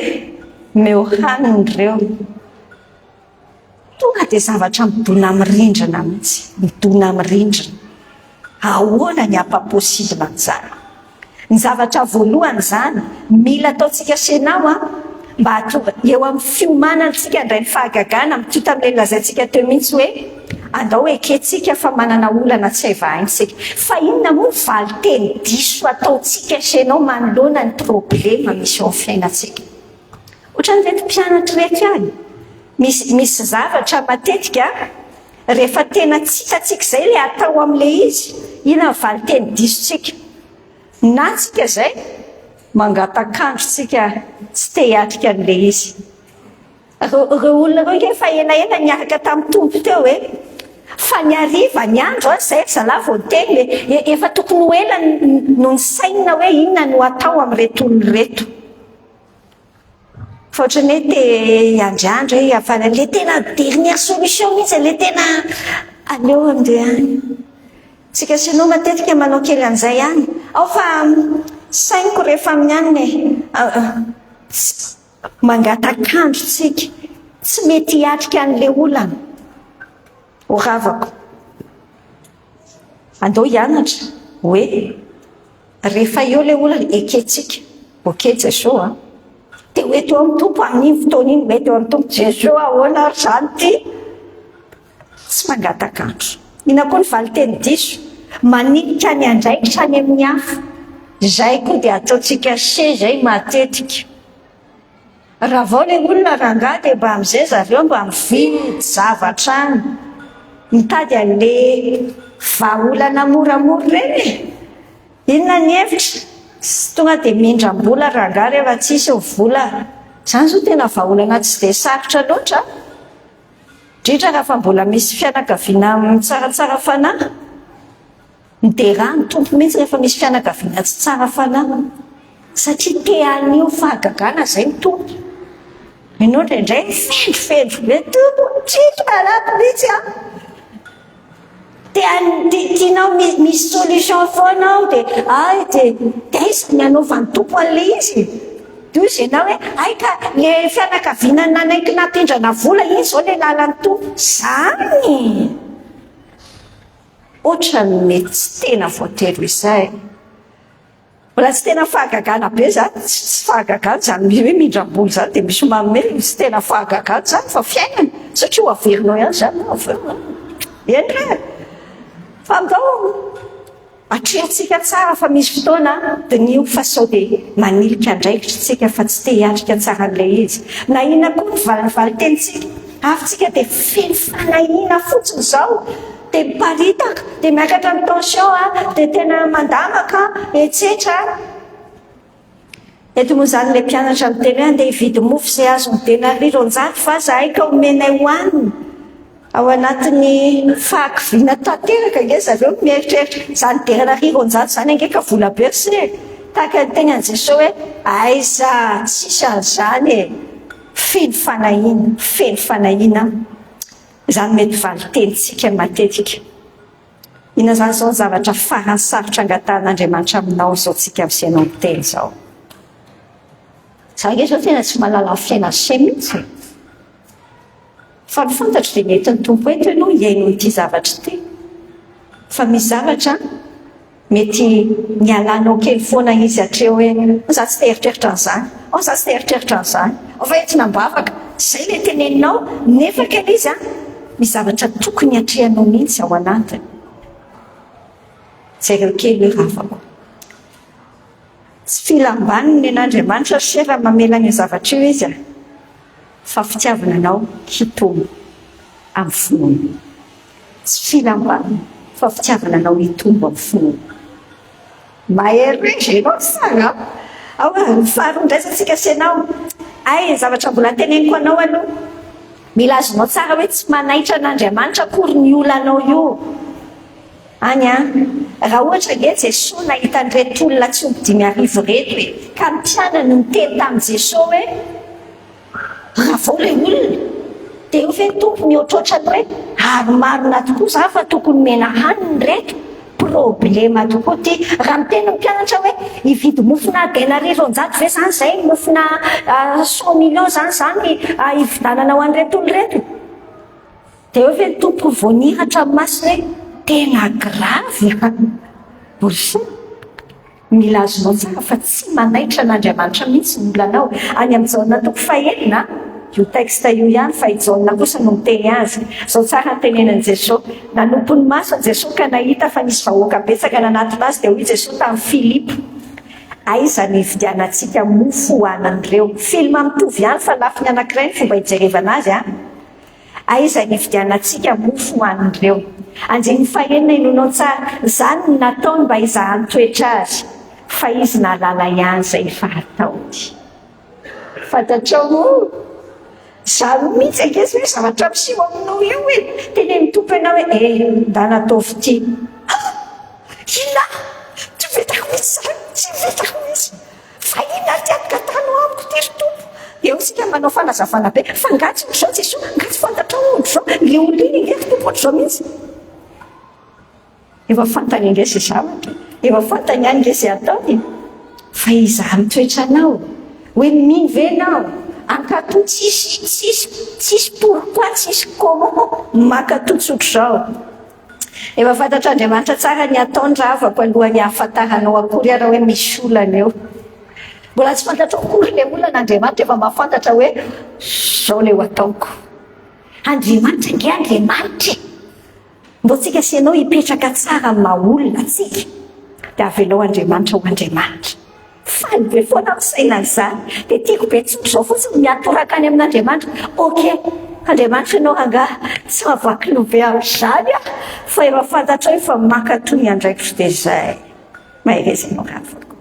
meo hanina ireo. Tonga dia zavatra midona mirindrina mihitsy, midona mirindrina. Ahoana ny apa-posibla an'izany? Ny zavatra voalohany zany mila ataontsika senao mba hatonga eo amin'ny fiomanantsika indray ny fahagagana mitoy tamin'ilay lazaintsika teo mihitsy hoe andao eketsika fa manana olana tsy hay vahaintsika. Fa inona moa ny valiteny diso ataontsika senao manoloana ny problema misy eo amin'ny fiainantsika? Ohatran'ireto mpianatra rehetra ihany. Misy zavatra matetika rehefa tena tsy hitatsika izay ilay atao amin'ilay izy, inona ny valiteny disontsika? Na tsika izay mangatakandrotsika tsy te hiatrika an'ilay izy. Ireo olona ireo efa elaela niaraka tamin'ny tompo teo hoe fa ny hariva ny andro izay zalahy vao teny efa tokony ho ela no ny saina hoe inona no atao amin'reto olona reto. Fa ohatrany hoe te andriandro hoe afana le tena dernière solution mihitsy, le tena aleo amin'izay any. Tsika sinao matetika manao kely an'izay any. Ao fa sainiko rehefa amin'ny any mangatakandro tsika tsy mety hiatrika an'ilay olana. Ho ravako andao hianatra hoe rehefa eo ilay olana eketsika oketsy sao dia hoe teo amin'ny tompo amin'iny fotoana iny mety eo amin'ny tompo Jesosy ahoana ary zany ty tsy mangatakandro. Ina koa ny valiteny diso maninitra ny andraikitra any amin'ny hafa. Izay koa dia ataontsika se zay matetika. Raha vao ilay olona rangahy dia mba amin'izay zareo mba mividy zavatra any mitady an'ilay vahaolana moramora ireny. Inona ny hevitra? Tsy tonga dia mindram-bola rangahy rehefa tsisy ny vola. Izany zao tena vahaolana tsy dia sarotra loatra. Indrindra raha fa mbola misy fianakaviana tsaratsara fanahy. Mideraha ny tompo mihitsy rehefa misy fianakaviana tsy tsara fanahy. Satria te anio fahagagana izay ny tompo. Ianao indraindray fendrofendro hoe tompo tsito malaky mihitsy tianao misy solution foanao dia aiza ny anaovan'ny tompo an'ilay izy. Dia izy ianao hoe aika le fianakaviana nanaiky nampindrana vola iny izao ilay lalan'ny tompo. Zany ohatrany mety tsy tena voatery izay. Mbola tsy tena fahagagana be zany, tsy fahagagana zany hoe mindram-bola zany dia misy manome tsy tena fahagagana zany fa fiainana. Satria ho averinao ihany zany endra. Fa andao atrehantsika tsara fa misy fotoana dia nio fa sao dia manilika andraikitra tsika fa tsy te hiatrika tsara an'ilay izy. Na inona koa ny valitentsika afintsika dia feno fanahina fotsiny izao dia miparitaka dia miakatra ny tension dia tena mandamaka etsetra. Eto moa zany ilay mpianatra miteny hoe andeha hividy mofo izay azony denariron-jato fa zahay ka omenay hoanina. Ao anatin'ny fahakiviana tanteraka nge zareo mieritreritra izany denariron-jato zany angeka vola berse. Tahaka ny teny an'i Jesosy hoe aiza tsisy an'izany feno fanahina. Izany mety valitentsika matetika. Ina zany izao ny zavatra farany sarotra angatan'Andriamanitra aminao izao tsika amin'izay miteny izao. Za nge zao tena tsy mahalala ny fiaina se mihitsy. Fa ny fantatro dia nentin'ny tompo eto ianao hiaino ity zavatra ity. Fa misy zavatra mety nialanao kely foana izy hatreo hoe za tsy te eritreritra an'izany, za tsy te eritreritra an'izany, fa entina mbavaka izay ilay teneninao nefa kely izy misy zavatra tokony hatrehanao mihitsy ao anatiny. Zay ireo kely hoe ravako. Tsy filambaniny an'Andriamanitra se raha mamela ny zavatra io izy fa fitiavananao hitombo amin'ny finoana. Tsy filam-bavy fa fitiavananao hitombo amin'ny finoana. Mahery rehetra ianao tsara. Ao faharon-draisasika sianao. Zavatra mbola teneniko anao aloha. Mila azonao tsara hoe tsy manaitra an'Andriamanitra akory ny olanao io. Any raha ohatra nge Jesosy nahita an'ireto olona tsy omby 5,000 reto hoe ka mpianany niteny tamin'i Jesosy hoe raha vao ilay olona dia io ve tompo mihoatroatra ny reto ary marina tokoa za fa tokony mena haniny reto. Problema tokoa ty. Raha miteny ny mpianatra hoe hividy mofona 200 ve zany zay, mofona 100 millions zany hividanana ho an'ireto olona reto, dia eo ve tompo voanihatra amin'ny masina hoe tena gravy. Borsa mila azonao tsara fa tsy manaitra an'Andriamanitra mihitsy ny olanao. Any amin'ny jaona toko 1 io texte io ihany fa jaona kosa no miteny azy. Zao tsara ny tenenan'i Jesosy. Nanompon'ny maso an Jesosy ka nahita fa nisy vahoaka betsaka nanatona azy dia hoy Jesosy tamin'ny Filipo, aiza ny hividianantsika mofo hohanan'ireo. Filma mitovy ihany fa lafiny anankiray ny fomba hijerevana azy. Aiza ny hividianantsika mofo hohanan'ireo. Andiny 1 inonao tsara, izany no nataony mba hizahany toetra azy, fa izy nahalala ihany izay efa ataony. Fantatrao izany mihitsy angesy hoe zavatra miseho aminao io hoe tenen'ny tompo ianao hoe nda nataovy ity. Ina tsy vetako mihitsy zany, tsy vetako mihitsy, fa ina tiatika tanao amiko tery tompo. Eo sika manao fanazavana be fa ngatsy ohatr'izao Jesosy, ngatsy fantatrao ohatr'izao le olona iny ngeky tompo ohatr'izao mihitsy. Efa fantany angesy zavatra, efa fantany ihany ngesy ataony, fa izany toetranao hoe mino venao ankatoa tsisy pourquoi, tsisy comment, makatotsotro zao. Efa fantatra Andriamanitra tsara ny ataony raha avako alohan'ny hahafantaranao akory raha hoe misy olana eo. Mbola tsy fantatra akory le olana Andriamanitra efa mahafantatra hoe zao le ho ataoko. Andriamanitra nge Andriamanitra. Mbô tsika sianao hipetraka tsara maha-olona tsika dia avelao Andriamanitra ho Andriamanitra. Faly be foana misaina izany. Dia tiako be tsotro zao fotsiny miatoraka any amin'Andriamanitra. Ok, Andriamanitra ianao rangahy tsy mahavaky lobe amin'izany fa efa fantatra hoe fa makatoy andraikitra dia izay. Mahereza ianao raha voliko.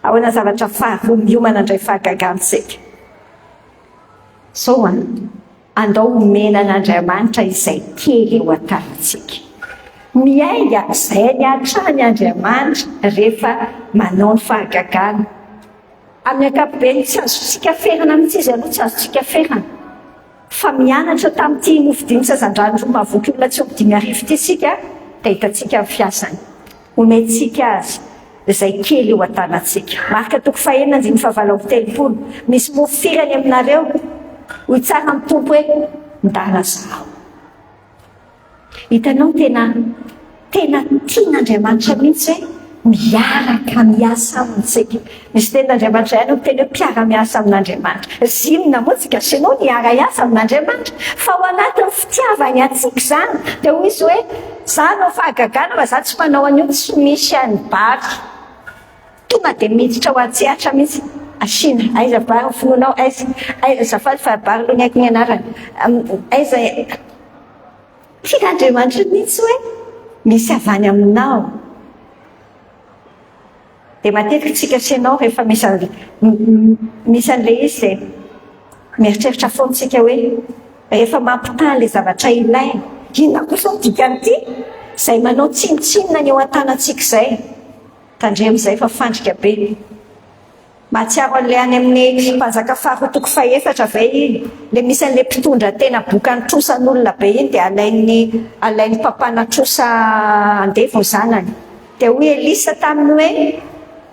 Ahoana zavatra faharoa miomana indray fahagagantsika. Zao andao omena an'Andriamanitra izay kely eo an-tanantsika. Miainga izay ny hatrany Andriamanitra rehefa manao ny fahagagana. Amin'ny ankapobeny tsy azontsika ferana mihitsy izy aloha, tsy azontsika ferana. Fa mianatra tamin'ity mofo 5 sazan-drano roa mahavoky olona tsy omby 5,000 ity sika dia hitantsika ny fiasany. Omentsika azy izay kely eo an-tanantsika. Marika toko 1:9-7 misy mofo firany aminareo, hoy tsara amin'ny tompo hoe ndala zaho. Hitanao tena tian'Andriamanitra mihitsy hoe miaraka miasa amintsika. Misy tenin'Andriamanitra ihany teny hoe mpiara-miasa amin'Andriamanitra. Zinona moa tsika sianao niara-iasa amin'Andriamanitra fa ao anatin'ny fitiavany atsika izany dia hoy izy hoe za nao fahagagana fa za tsy manao an'io tsy misy any bary. Tonga dia miditra ho atsehatra mihitsy. Asina, aiza bary finoanao, aiza zafady fa bary aloha ny haiko ny anarany. Aiza tian'Andriamanitra mihitsy hoe misy avany aminao. Dia matetika tsika sianao rehefa misy an'ilay izy dia mieritreritra foantsika hoe rehefa mampitany ilay zavatra ilaina, inona kosa ny dikan'ity izay manao tsinotsinona ny eo an-tanantsika izay. Tandremizay fa fandrika be. Mahatsiaro an'ilay any amin'ny mpanjaka faharoa toko 4 ve iny, le misy an'ilay mpitondra tena boka nitrosan'olona be iny dia alainy papana trosa andevo zanany. Dia hoy Elisa taminy hoe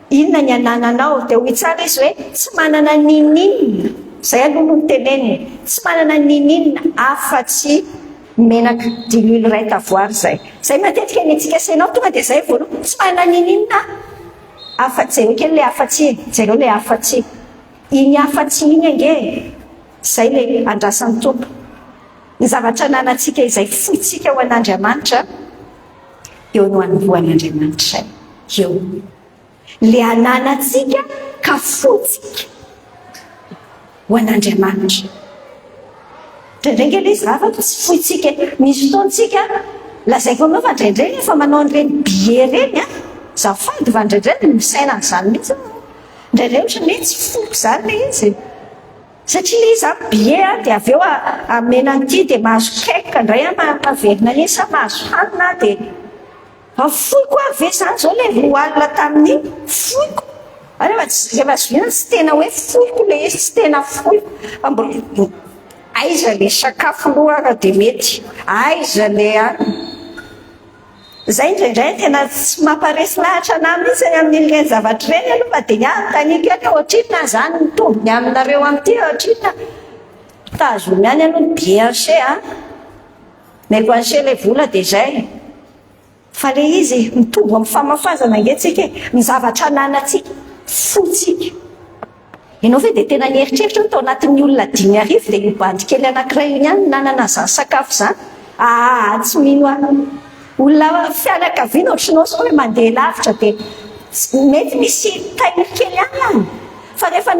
inona ny anananao, dia hoy tsara izy hoe tsy manana ninina. Zay aloha no teneniny, tsy manana ninina afa-tsy menaka diluile ray tavoary zay. Zay matetika ny antsika sainao tonga dia zay voalohany, tsy manana ninina afa-tsy. Zay kely le afa-tsy, zareo le afa-tsy. Iny afa-tsy iny ange, zay le andrasan'ny tompo. Ny zavatra ananantsika izay fotsika ho an'Andriamanitra, eo no anombohan'Andriamanitra eo. Le ananantsika ka fotsika ho an'Andriamanitra. ndraindray le izy raha tsy foitsika misy fotoantsika lazaiko anao fa ndraindray efa manao an'ireny billet reny a zafady fa ndraindray misaina n'izany mihitsy ndraindray ohatrany hoe tsy foko zany le izy satria le izy billet a dia avy eo amena an'ity dia mahazo cake indray maverina iny sa mahazo hanina dia foiko ave zany zao le roalina tamin'iny foiko rehefa zoina tsy tena hoe foiko le izy tsy tena foiko aiza le sakafo lohaka dia mety aiza le zay indraindray tena tsy mamparesy lahatra anay mihitsy amin'ilay zavatra ireny aloha fa dia taniko hoe ohatrina zany mitombony aminareo amin'ity ohatrina tazomy any aloha ny bianche meko anche le vola dia zay fa le izy mitombo amin'ny famafazana angetsika ny zavatra ananatsika fotsika ianao ve dia tena nieritreritra ny tao anatin'ny olona 5 dia io bandy kely anankiray io ihany nanana zany sakafo zany tsy mino olona fianakaviana ohatranao sao hoe mandeha lavitra dia mety misy tahiry kely any fa rehefa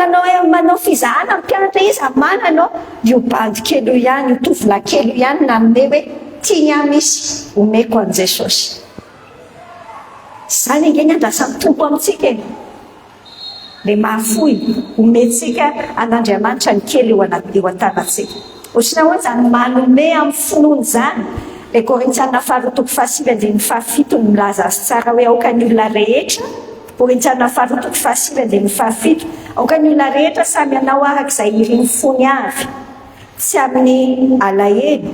manao fizahana amin'ny mpianatra izy mananao io bandy kely io ihany io tovolahy kely io ihany nanome hoe tiany a misy omeko an' Jesosy zany inge ny andrasan'ny tompo amintsika le mahafoy omentsika an'Andriamanitra ny kely eo an-tanantsika ohatrina hoe zany manome amin'ny finoany zany le Korintiana 2:7 milaza azy tsara hoe aoka ny olona rehetra Korintiana 2:7 aoka ny olona rehetra samy anao arak'izay iriny fony avy tsy amin'ny alahelo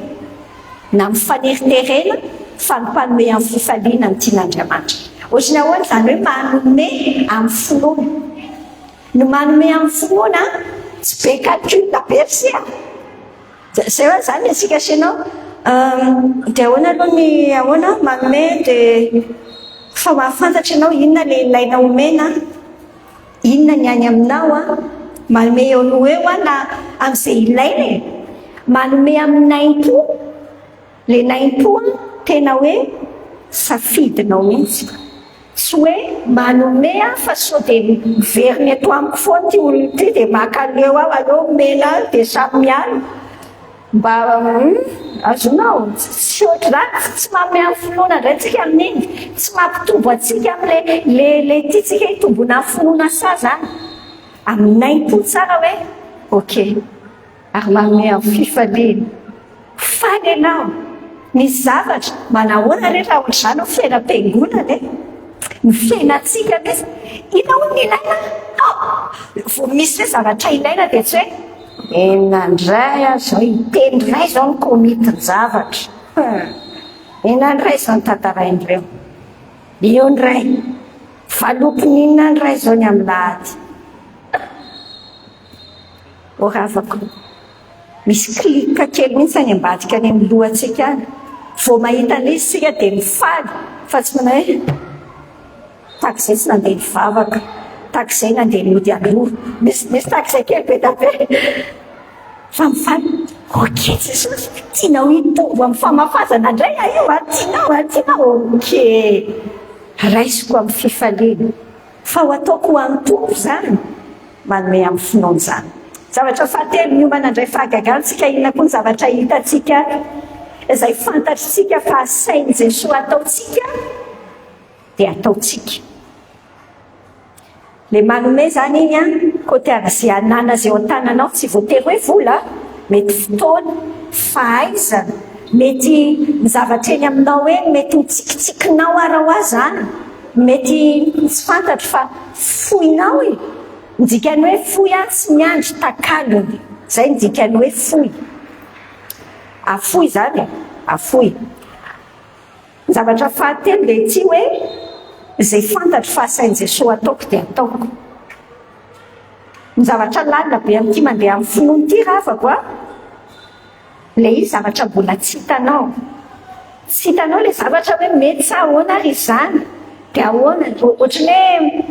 na amin'ny faneriterena fa ny mpanome amin'ny fifaliana ny tian'Andriamanitra ohatrina hoe zany hoe manome amin'ny finoany no manome amin'ny finoana tsy be calcul na berse zay hoe zany asika senao dia ahoana aloha ny ahoana manome dia fa mahafantatra ianao inona le ilaina omena inona ny any aminao manome eo no eo na amin'izay ilaina manome amin'ny naimpo le naimpo tena hoe safidinao mihitsy tsy hoe manome fa sao dia miveriny eto amiko foana ty olona ty dia makaleo aho aloha mena dia samy miala mba azonao tsy ohatr'izany tsy manome amin'ny finoana indray tsika amin'iny tsy mampitombo atsika am'le tiatsika hitombona amin'ny finoana sa zany aminaimpo tsara hoe ok ary manome amin'ny fifaliana faly ianao misy zavatra manahoana rehetra ohatr'izany ho fiainam-piangonana ny fiainatsika misy inao ny ilaina vo misy hoe zavatra ilaina dia tsy hoe enandray zao itendray zao ny komity ny zavatra enandray zao ny tantarain'ireo io ndray valopon'inona ndray zao ny amin'ny lahady oravako misy klika kely mihitsy any ambadika any amin'ny lohantsika any vo mahita an'izy sika dia mifaly fa tsy mana hoe takizay tsy nandeha nivavaka takizay nandeha nody aloro misy takizay kely be da be fa mifaly ok Jesosy tianao hitombo amin'ny famafazana indray io tianao ok raisiko amin'ny fifaliana fa ho ataoko ho an'ny tompo zany manome amin'ny finoana zany zavatra fahatelo miomana indray fahagagantsika inona koa ny zavatra hitatsika izay fantatritsika fa sain'i Jesosy ataotsika dia ataotsika le manome zany iny côté arzay anana zay an-tananao tsy voatery hoe vola mety fotoana fahaizana mety zavatra eny aminao hoe mety mitsikitsikinao araho azy zany mety tsy fantatro fa foinao ndikany hoe foy tsy miandry takalony zay ndikany hoe foy afoy zany afoy zavatra fahatelo dia ty hoe izay fantatro fa sain'i Jesosy ataoko dia ataoko ny zavatra lalina be amin'ity mandeha amin'ny finoana ity ravako le izy zavatra mbola tsy hitanao le zavatra hoe mety sa ahoana ry zany dia ahoana ohatrany hoe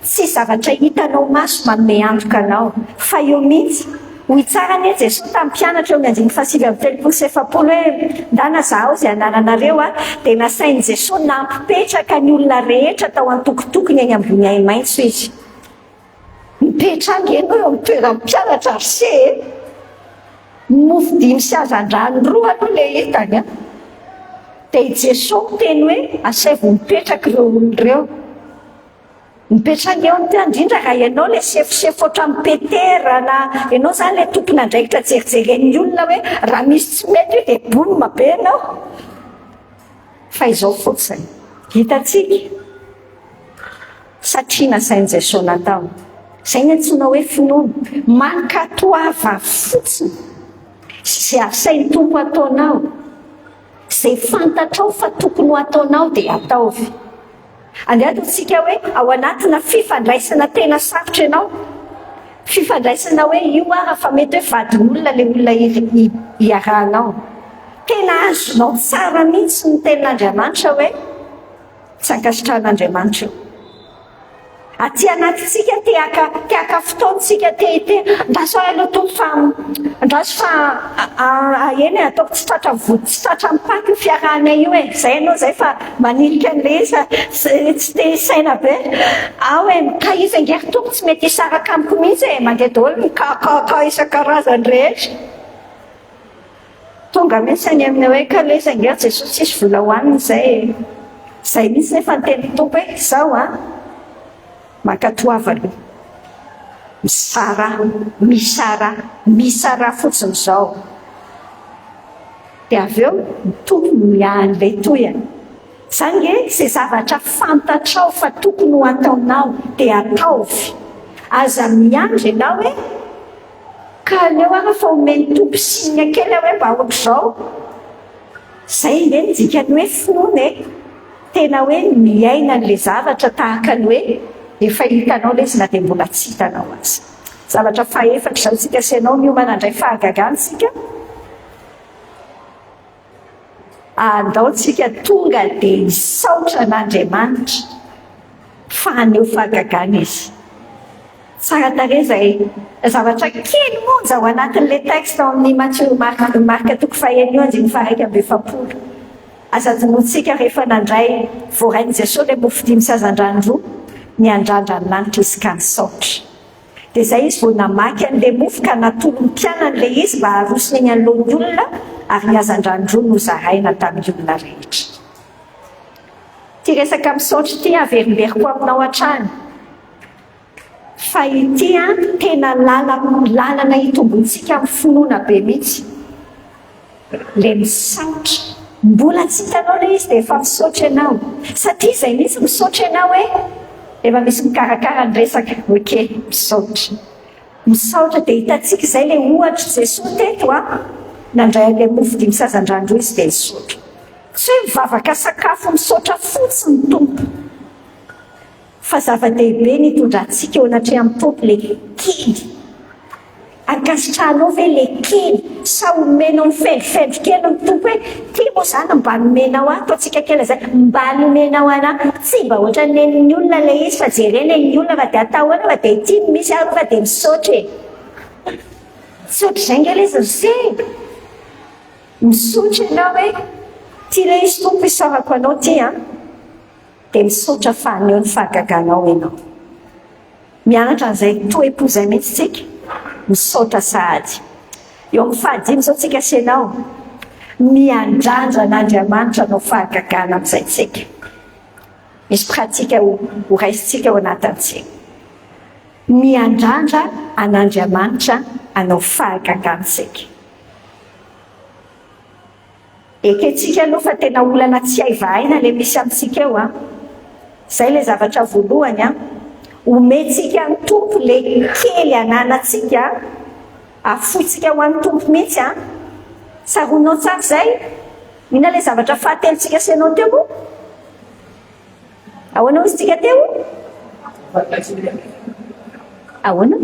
tsy zavatra hitanao maso manome antoka anao fa eo mihitsy hoy tsara ny Jesosy tamin'ny mpianatra eo mianjiny 7:9 hoe ndana zaho izay anananareo dia nasain'i Jesosy nampipetraka ny olona rehetra tao antokotokony any ambony hay maitso izy mipetra angeno eo amin'ny toeran'ny mpianatra arse mofo 5 sy hazan-drano 2 aloha le hitany a. Dia i Jesosy teny hoe asaivo mipetraka ireo olo ireo. Mipetraka eo ny indrindra raha ianao le sefosefo oatra mipetera na ianao zany le tompona andraikitra jerijeren'ny olona hoe raha misy tsy mety io dia bonima be ianao. Fa izao fotsiny hitatsika satria nasain'i Jesosy natao. Izay ny antsoina hoe finoana, mankatoava fotsiny izay asain'ny tompo ataonao, izay fantatrao fa tokony ho ataonao dia ataovy. Andeha ataontsika hoe ao anatina fifandraisana tena sarotra ianao, fifandraisana hoe io ara fa mety hoe vadin'olona le olona iarahanao. Tena azonao tsara mihitsy ny tenin'Andriamanitra hoe tsy ankasitran'Andriamanitra io. Aty anatintsika teaka fotoantsika ndraso aloha tompo fa ndraso fa eny ataoko tsy tratra vody tsy tratra mipaky io fiarahanay io e. Zay ianao zay fa manilika an'le tsy te saina be. Hoe ka izy angery tompo tsy mety hisaraka amiko mihitsy e, mandeha daholo ny ka isan-karazany rehetra. Tonga mihitsy any amina hoe ka le izy angery Jesosy tsisy vola hoaniny zay. Zay mihitsy nefa ny teny tompo hoe zao a mankatoava aloha misara fotsiny zao. Dia avy eo tompo miahan'ilay toyany. Zany hoe izay zavatra fantatrao fa tokony ho ataonao dia ataovy. Aza miandry ianao hoe ka aleo ara fa omeny tompo signe kely hoe mba ohatr'izao. Zay ine ny dikany hoe finoana e. Tena hoe miaina an'le zavatra tahaka ny hoe efa hitanao le izy na dia mbola tsy hitanao azy. Zavatra faefatra zao tsika sy ianao miomana andray fahagagantsika. Andao tsika tonga dia hisaotra an'Andriamanitra fa aneo fahagagana izy. Tsara tarehy zay zavatra kely monja ao anatin'le texte ao amin'ny Matthieu marka toko 1:1-7. Aza adinotsika rehefa nandray voarain'i Jesosy le mofo 5 sy hazan-drano 2 ny andrandra ny lanitra izy ka nisaotra. Dia izay izy vao namaky an'le mofo ka natolo ny mpianany le izy mba harosony eny anoloan'ny olona ary ny hazan-drano 2 no zaraina tamin'ny olona rehetra. Ty resaka misaotra ty averimberiko aminao hatrany. Fa ity tena lalana hitombontsika amin'ny finoana be mihitsy. Le misaotra. Mbola tsy hitanao le izy dia efa misaotra ianao. Satria izay mihitsy misaotra ianao hoe efa misy mikarakara ny resaka oke misaotra. Misaotra dia hitantsika izay le ohatra Jesosy teto nandray an'le mofo 5 sy hazan-drano 2 izy dia misaotra. Tsy hoe mivavaka sakafo misaotra fotsiny ny tompo. Fa zava-dehibe nitondrantsika eo anatrehan'ny tompo le kely. Ankasitranao ve le kely sa omenao mifendrifendry kely ny tompo hoe ty moa zany mba nomenao ataontsika kely zay mba nomenao anahy tsy mba ohatra nen'ny olona le izy fa jerena ny olona fa dia atao ana fa dia ity misy ary fa dia misaotra e. Tsy ohatr'izay ngely izy zay. Misaotra ianao hoe ty le izy tompo isaorako anao ty dia misaotra fa aneo ny fahagaganao ianao. Mianatra an'izay toe-po zay mihitsy tsika. Misaotra sahady. Eo amin'ny 5 zao tsika sy ianao miandrandra an'Andriamanitra no fahagagana amin'izay tsika. Misy pratika ho raisitsika ao anatintsika. Miandrandra an'Andriamanitra anao fahagagantsika. Eketsika aloha fa tena olana tsy haivahaina le misy amintsika eo Zay le zavatra voalohany ometsika ny tompo le kely ananatsika afotsika ho an'ny tompo mihitsy saronao tsara zay. Mihina le zavatra fahatelotsika sy anao teo moa ahoana izy tsika teo ahoana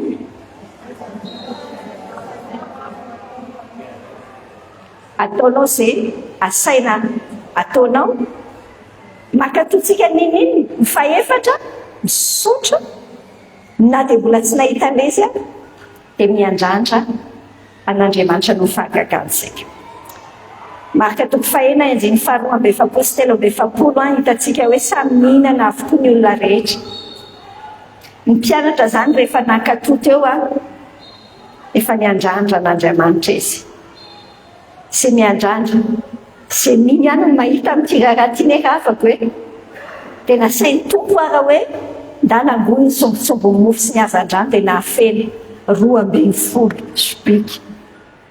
ataonao zay asaina ataonao makatotsika nininy mifaefatra misotra na dia mbola tsy nahita an'izy dia miandrandra an'Andriamanitra no fahagagansika. Marka toko 1:4-7 hitantsika hoe samy mihinana avokoa ny olona rehetra. Ny mpianatra zany rehefa nankatoto eo efa niandrandra an'Andriamanitra izy. sy miandrandra zay miny ihany no mahita amin'ity raha ty nefa afaka hoe tena sain'ny tompo ara hoe ndanangony sombotsombony mofo sy ny hazandrano dia nahafeno 12 sobika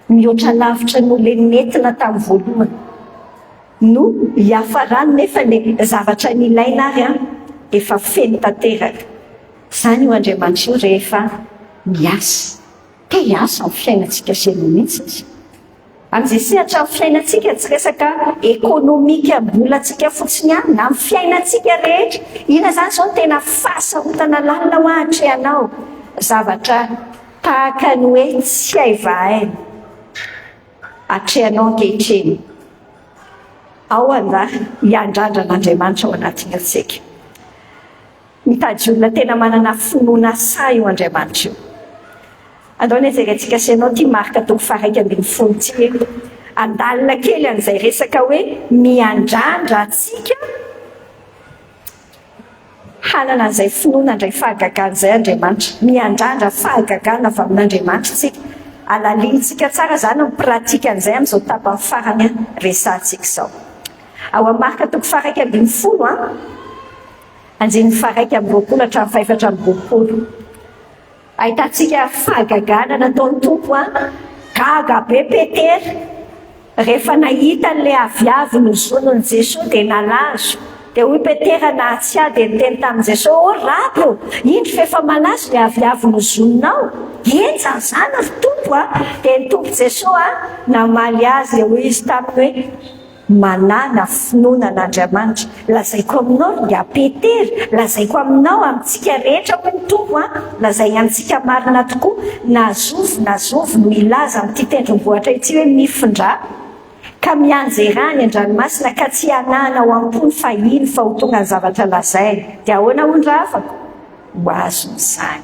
mihoatra lavitra no le nentina tamin'ny voalohany no hiafarany nefa le zavatra nilaina ary efa feno tanteraka. Izany io Andriamanitra io rehefa miasa te hiasa amin'ny fiainantsika seno mihitsy izy amin'izay sehatra amin'ny fiainantsika tsy resaka ekônomika mbolantsika fotsiny ihany na amin'ny fiainantsika rehetra. Ina zany zao no tena fahasarotana lalina ho atrehanao zavatra tahaka ny hoe tsy haivahaina atrehanao ankehitriny ao anda hiandradran'Andriamanitra ao anatin'ny atsika. Mitady olona tena manana finoana sa io Andriamanitra io. Andao ny ejerentsika senao ty marika toko 1:20 ty andalina kely an'izay resaka hoe miandrandra atsika hanana an'izay finoana indray fahagagana izay Andriamanitra. Miandrandra fahagagana avy amin'Andriamanitra tsika alalintsika tsara zany ny pratika an'izay amin'izao tapany farany resantsika izao. Ao amin'ny marika toko 1:20 anjiny 1:20 hatramin'ny 4:20 ahitantsika fahagagana nataon'ny tompo gaga be Petera rehefa nahita n'ilay aviavy nozonon'i Jesosy dia nalazo dia hoy Petera nahatsia dia niteny tamin'i Jesosy rapo indro fefa malazo ilay aviavy nozoninao enjany zany ry tompo dia ny tompo Jesosy namaly azy dia hoy izy taminy hoe manana finoana n'Andriamanitra lazaiko aminao ry Petera lazaiko aminao amintsika rehetra hoy ny tompo lazay amintsika marina tokoa nazovy milaza amin'ity tendrombohitra ity hoe mifindra ka mianjerany an-dranomasina ka tsy hanahana ho ampony fahiny fa ho tonga ny zavatra lazainy dia ahoana ondra afaka ho azon'izany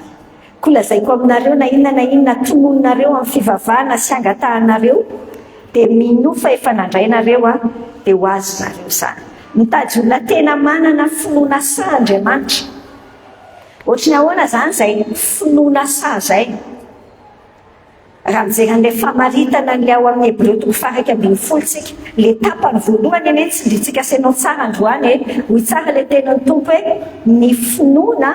koa lazaiko aminareo na inona tonononareo amin'ny fivavahana sy angatahanareo dia minofa efa nandrainareo dia ho azonareo izany. Mitady olona tena manana finoana sa Andriamanitra. Ohatrany ahoana zany izay finoana sa izay? Raha mijery an'ilay famaritana n'ilay ao amin'ny Hebreo toko 1:20 tsika le tapany voalohany eny tsy ndritsika senao tsara androany hoy tsara le tenan'ny tompo hoe ny finoana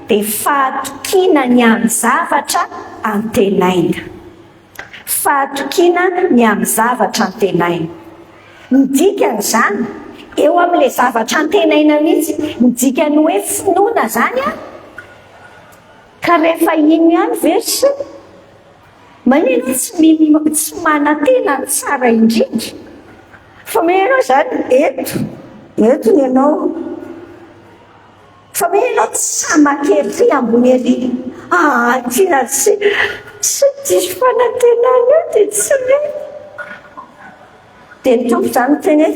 dia fahatokiana ny amin'ny zavatra antenaina. Fahatokiana ny amin'ny zavatra antenaina. Ny dikan'izany eo amin'ilay zavatra antenaina mihitsy ny dikany hoe finoana zany ka rehefa iny ihany versa maneno tsy manantena ny tsara indrindra fa menao zany eto ny ianao fa menao tsy samakery ambony ery tina tsy diso fanantenana eo dia tsy mety dia ny tompo zany teny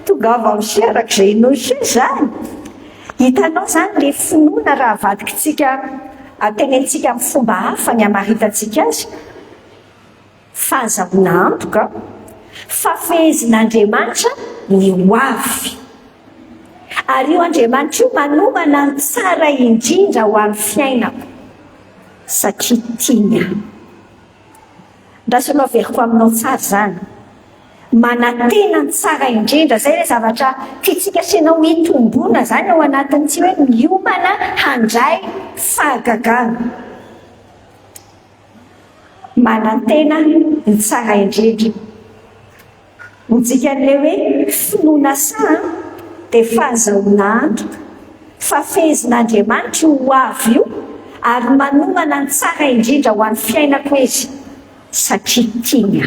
tongava amin'izay arak'izay inosy zany hitanao zany le finoana raha avadikitsika atenentsika amin'ny fomba hafa ny hamaritantsika azy fahazahoana antoka fafehezin'Andriamanitra ny hoavy ary io Andriamanitra io manomana ny tsara indrindra ho amin'ny fiainako satria tiany ndrasanao veriko aminao tsara zany manantena ny tsara indrindra zay le zavatra tiantsika senao hitomboana zany ao anatin'ity hoe miomana handray fahagagana manantena ny tsara indrindra nidikan'ilay hoe finoana sa dia fahazahoana antoka fafehezin'Andriamanitra io hoavy io ary manomana ny tsara indrindra ho an'ny fiainako izy satria tiany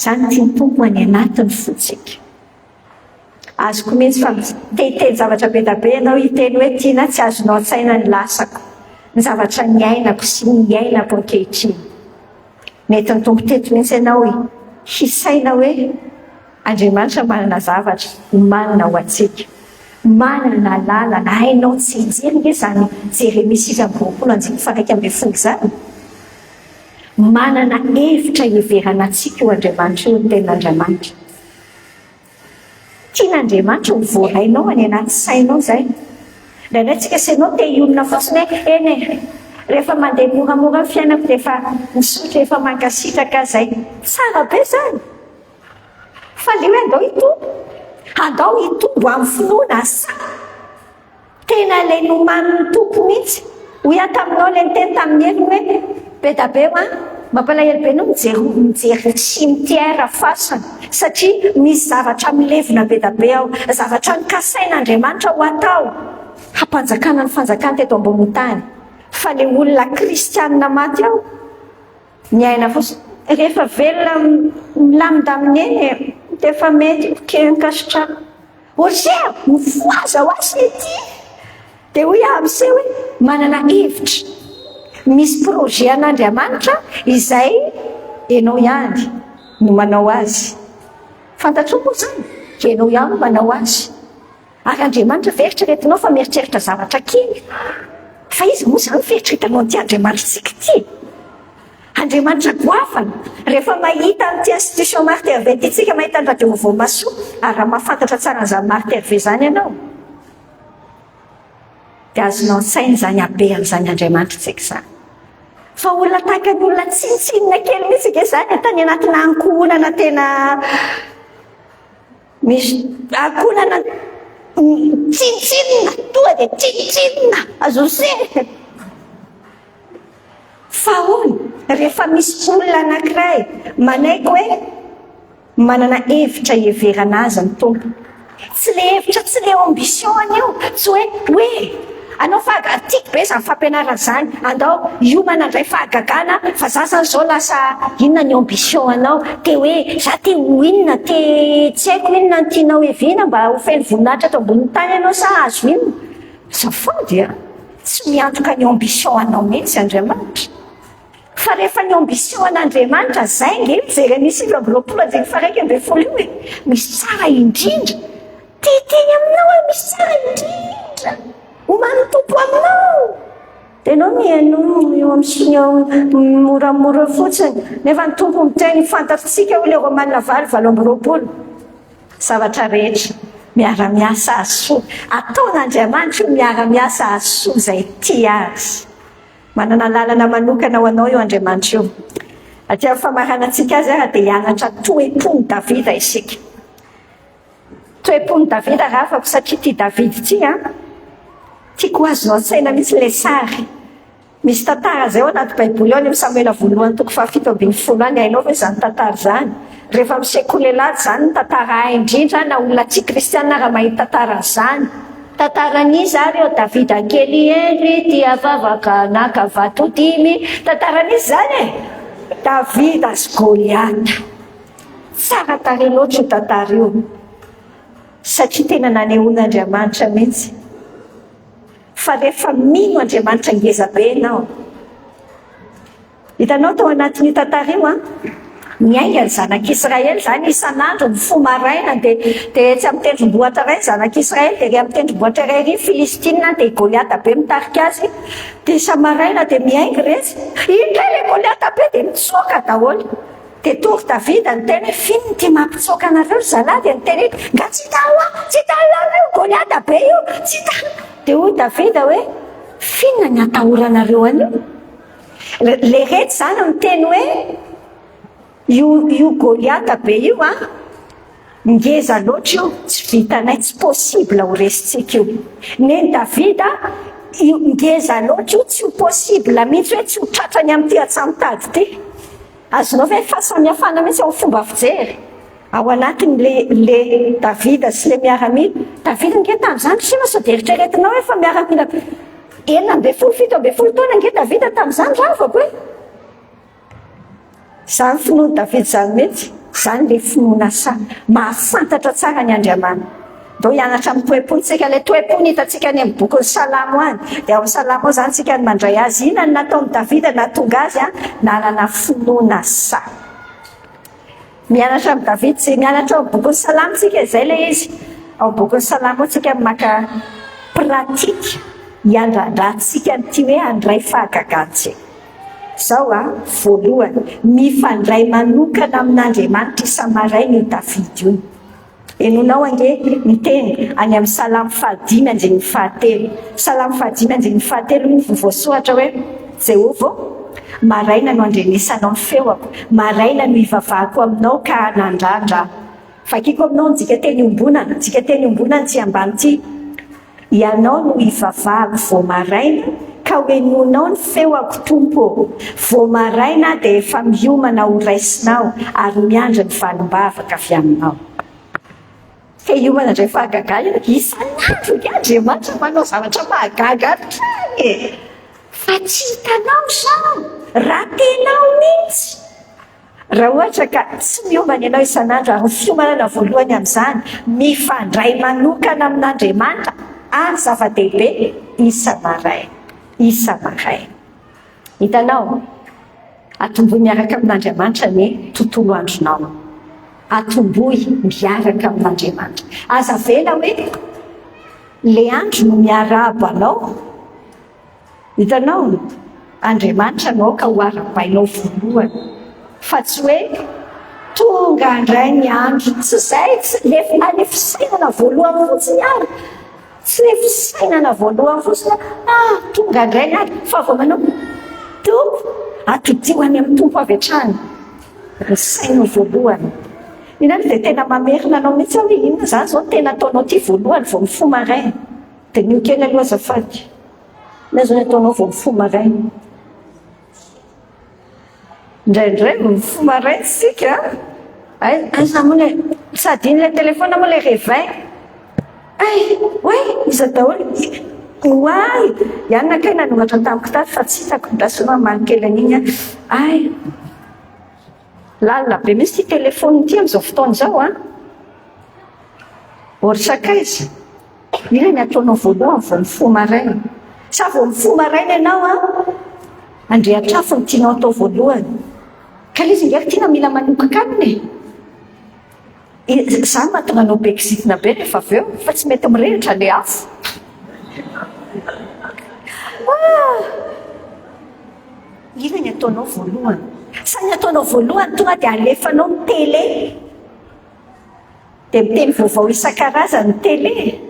zany tiany tompo any anatiny fotsika. Azoko mihitsy fa teteny zavatra be da be ianao hiteny hoe tiana tsy azonao an-tsaina ny lasako ny zavatra ny ainako sy ny ainako ankehitriny. Mety ny tompo teto mihitsy ianao hisaina hoe Andriamanitra manana zavatra manana ho antsika manana lalana hainao tsy hijery zany Jeremia 6:20 zany manana hevitra hiverana antsika io Andriamanitra io ny ten'Andriamanitra. Tian'Andriamanitra ho voarainao any anaty sainao zay. Ndraindray tsika senao te hiolona fotsiny hoe eny rehefa mandeha moramora fiainako rehefa misotra rehefa mankasitraka zay tsara be zany fa le hoe andao hitombo amin'ny finoana sa tena ilay noman'ny tompo mihitsy hoy ataminao le niteny tamin'ny elo hoe be da be mampalahelo be no mijery cimetière fasana satria misy zavatra milevina be da be ao, zavatra nikasain'Andriamanitra ho atao hampanjakana ny fanjakana teto ambony tany. Fa le olona kristianina maty ao miaina fotsiny rehefa velona milamina amin'ny defa mety kenkasitrana osia mifoaza ho azy ety dia hoy am'se hoe manana hevitra misy projet an'Andriamanitra izay ianao ihany no manao azy. Fantatrao moa zany ianao ihany no manao azy ary Andriamanitra veritreretinao fa mieritreritra zavatra kely fa izy moa zany feritriretanao ty Andriamanitra tsika ty. Andriamanitra goavana rehefa mahita n'ity institution Marty Hervé ty tsika mahita ny radio Vomasoa ary raha mahafantatra tsara an'izany Marty Hervé zany ianao dia azonao saina zany abehan'izany Andriamanitra tsika zany. Fa olona tahaka ny olona tsintsinina kely mihitsy ke zany tany anatina ankohonana tena misy ankohonana tsintsinina toa dia tsintsinina azose. Fa hono rehefa misy olona anankiray manaiky hoe manana hevitra heverana azy ny tompo, tsy le hevitra tsy le ambition io, tsy hoe anao tiako be zany fampianarana zany andao hiomana indray fahagagana fa za zany zao lasa inona ny ambition anao te hoe za te ho inona te tsy haiko inona ny tianao hevina mba ho feno voninahitra ato ambony tany anao sa azo inona zafady tsy miantoka ny ambition anao mihitsy Andriamanitra. Fa rehefa ny ambition an'Andriamanitra zay nge mijery misy 2021 misy tsara indrindra teteny aminao hoe misy tsara indrindra omany tompo aminao dia anao mihaino eo amin'ny moramora fotsiny nefa ny tompo miteny fantatritsika hoe le Romaina 8:20 zavatra rehetra miara-miasa azy soa ataon'Andriamanitra io miara-miasa azy soa zay ty azy. Manana lalana manokana ho anao io Andriamanitra io. Atỳ amin'ny famaranantsika azy ara dia hianatra toe-pony Davida isika. Toe-pony Davida raha afako satria ty Davida ty tiako azonao an-tsaina mihitsy le sary. Misy tantara zay ao anaty Baiboly ao any amin'ny Samuela 1:7-20 any hainao hoe zany tantara zany. Rehefa misekoly lady zany ny tantara hay indrindra na olona tsy kristianina raha mahita tantara zany. Tantaran'izy ary eo Davida kely endry dia vavaka naka vato dimy. Tantaran'izy zany Davida sy Goliata. Tsara tarehy loatra io tantara io satria tena nanehoan'Andriamanitra mihitsy. Fa rehefa mino Andriamanitra ngeza be ianao, hitanao tao anatin'io tantara io miainga ny zanak'Israely zany isan'andro ny fo maraina dia tsy amin'ny tendrombohitra iray ny zanak'Israely dia ry amin'ny tendrombohitra iray ry Filistina dia Goliata be mitarika azy dia isa-maraina dia miainga rehetra indray le Goliata be dia mitsoaka daholo dia tory Davida ny teny hoe finony ty mampitsoaka anareo zalahy dia ny teny nga tsy tahoanareo Goliata be io tsy dia hoy Davida hoe finona ny atahoranareo anio le rehetra zany ny teny hoe io Goliata be io ngeza loatra io tsy vitanay tsy possible ho resitsika io. Neny Davida io ngeza loatra io tsy ho possible mihitsy hoe tsy ho tratrany amin'ity atsamitady ty. Azonao ve fahasamihafana mihitsy ao fomba fijery ao anatin'le Davida sy le miaramila. Davida nge tamin'izany sy masa dia eritreretinao hoe fa miaramila 7-7 taona nge Davida tamin'izany ravako hoe zany finoana Davida zany mihitsy zany le finoana sa mahafantatra tsara ny Andriamanitra. Ndao hianatra amin'ny toe-pony tsika le toe-pony hitantsika ny amin'ny bokin'ny Salamo any dia ao amin'ny Salamo ao zany tsika ny mandray azy ina ny nataon'ny Davida nahatonga azy nanana finoana sa. Mianatra amin'ny Davida tsy mianatra ao amin'ny bokin'ny Salamo tsika izay le izy ao amin'ny bokin'ny Salamo tsika maka pratika hiandrandratsika nyty hoe andray fahagagantsika. Zao voalohany mifandray manokana amin'Andriamanitra isa-maraina io Davida io. Enonao ange miteny any amin'ny Salamo 5:5. Salamo 5:5 iny voasoratra hoe Jehovah, maraina no andrenesanao ny feoko, maraina no ivavahako aminao ka nandrandra. Vakiko aminao ntsika teny ombonana tsy ambany ty. Ianao no ivavahako vao maraina ka hoenonao ny feoko tompo. Vao maraina dia efa miomana ho raisinao ary miandry ny valim-bavaka avy aminao. Ka hiomana indray fahagaga isan'andro ny Andriamanitra manao zavatra mahagaga hatrany. Fa tsy hitanao izao, ratenao mihitsy. Raha ohatra ka tsy miomana ianao isan'andro ary ny fiomanana voalohany amin'izany mifandray manokana amin'Andriamanitra, ary zava-dehibe isa maray. Hitanao, atombohy miaraka amin'Andriamanitra ny tontolo andronao. Atombohy miaraka amin'Andriamanitra. Aza vela hoe le andro no miarahaba anao. Hitanao, Andriamanitra no ka ho arabainao voalohany. Fa tsy hoe tonga indray ny andro, tsy izay, le fisainana voalohany fotsiny ary. Tsy le fisainana voalohany fotsiny, tonga indray ny andro, fa vao manao tompo, atodio any amin'ny tompo avy hatrany. Ny saina voalohany. Inona dia tena mamerina anao mihitsy hoe inona izany izao tena ataonao ty voalohany vao mifoha maraina. Dia nio kely aloha azafady. Na zao ataonao vao mifoha maraina. Indraindray mifoha maraina sika. Aiza moa le sady le telefona moa le réveil. Iza daholo. Oay, ianona kay nanomatra tamiko tato fa tsy hitako midasona malokely an'iny. Lalina be misy ty telefony ty amin'izao fotoana izao orsakaiza. Ila ny ataonao voalohany vao mifoha maraina. Sa vao mifoha maraina ianao andrehatrafo ny tianao atao voalohany. Ka izy ndraiky tiana mila manokaka aminy. Izany mahatonga anao be kizitina be rehefa avy eo, fa tsy mety mirehitra le afo. Ila ny ataonao voalohany. Sa ny ataonao voalohany tonga dia alefanao ny télé. Dia miteny vaovao isan-karazany ny télé.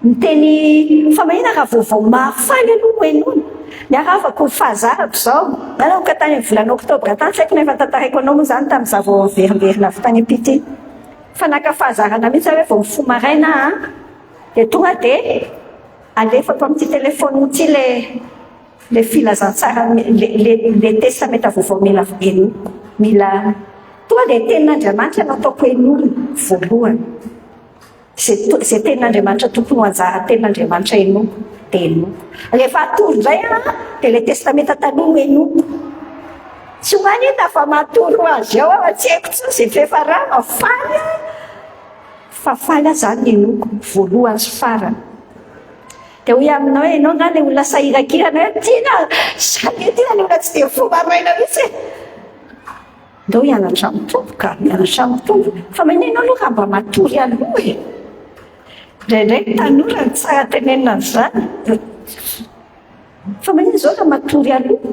Miteny fa mahina raha vaovao mahafaly aloha enony. Ny aravako ny fahazarako izao. Nanao ka tany amin'ny volana oktobra tany, tsy haiko nefa tantaraiko anao moa izany tamin'iza vao verimberina avy tany ampity. Fa naka fahazarana mihitsy hoe vao mifoha maraina dia tonga dia alefako amin'ity telefôny ity le filazantsara, le testameta vaovao mila tonga dia tenin'Andriamanitra no ataoko enony voalohany. Zay tenin'Andriamanitra tokony ho anjara tenin'Andriamanitra enoko dia enoko. Rehefa atory indray dia le testameta taloha enoko. Tsy hoany enta fa matory ho azy ao tsy haiko tsy izay fefarana faly. Fa faly zany enoko voalohany sy farany. Dia hoy aminao hoe ianao nga le olona sahirakirana hoe tiana le olona tsy dia mifoha maraina mihitsy. Ndao hianatra amin'ny tompo. Fa maina ianao aloha raha mba matory aloha Indraindray tanora ny tsara tenenina an'izany. Fa maina izao raha matory aloha.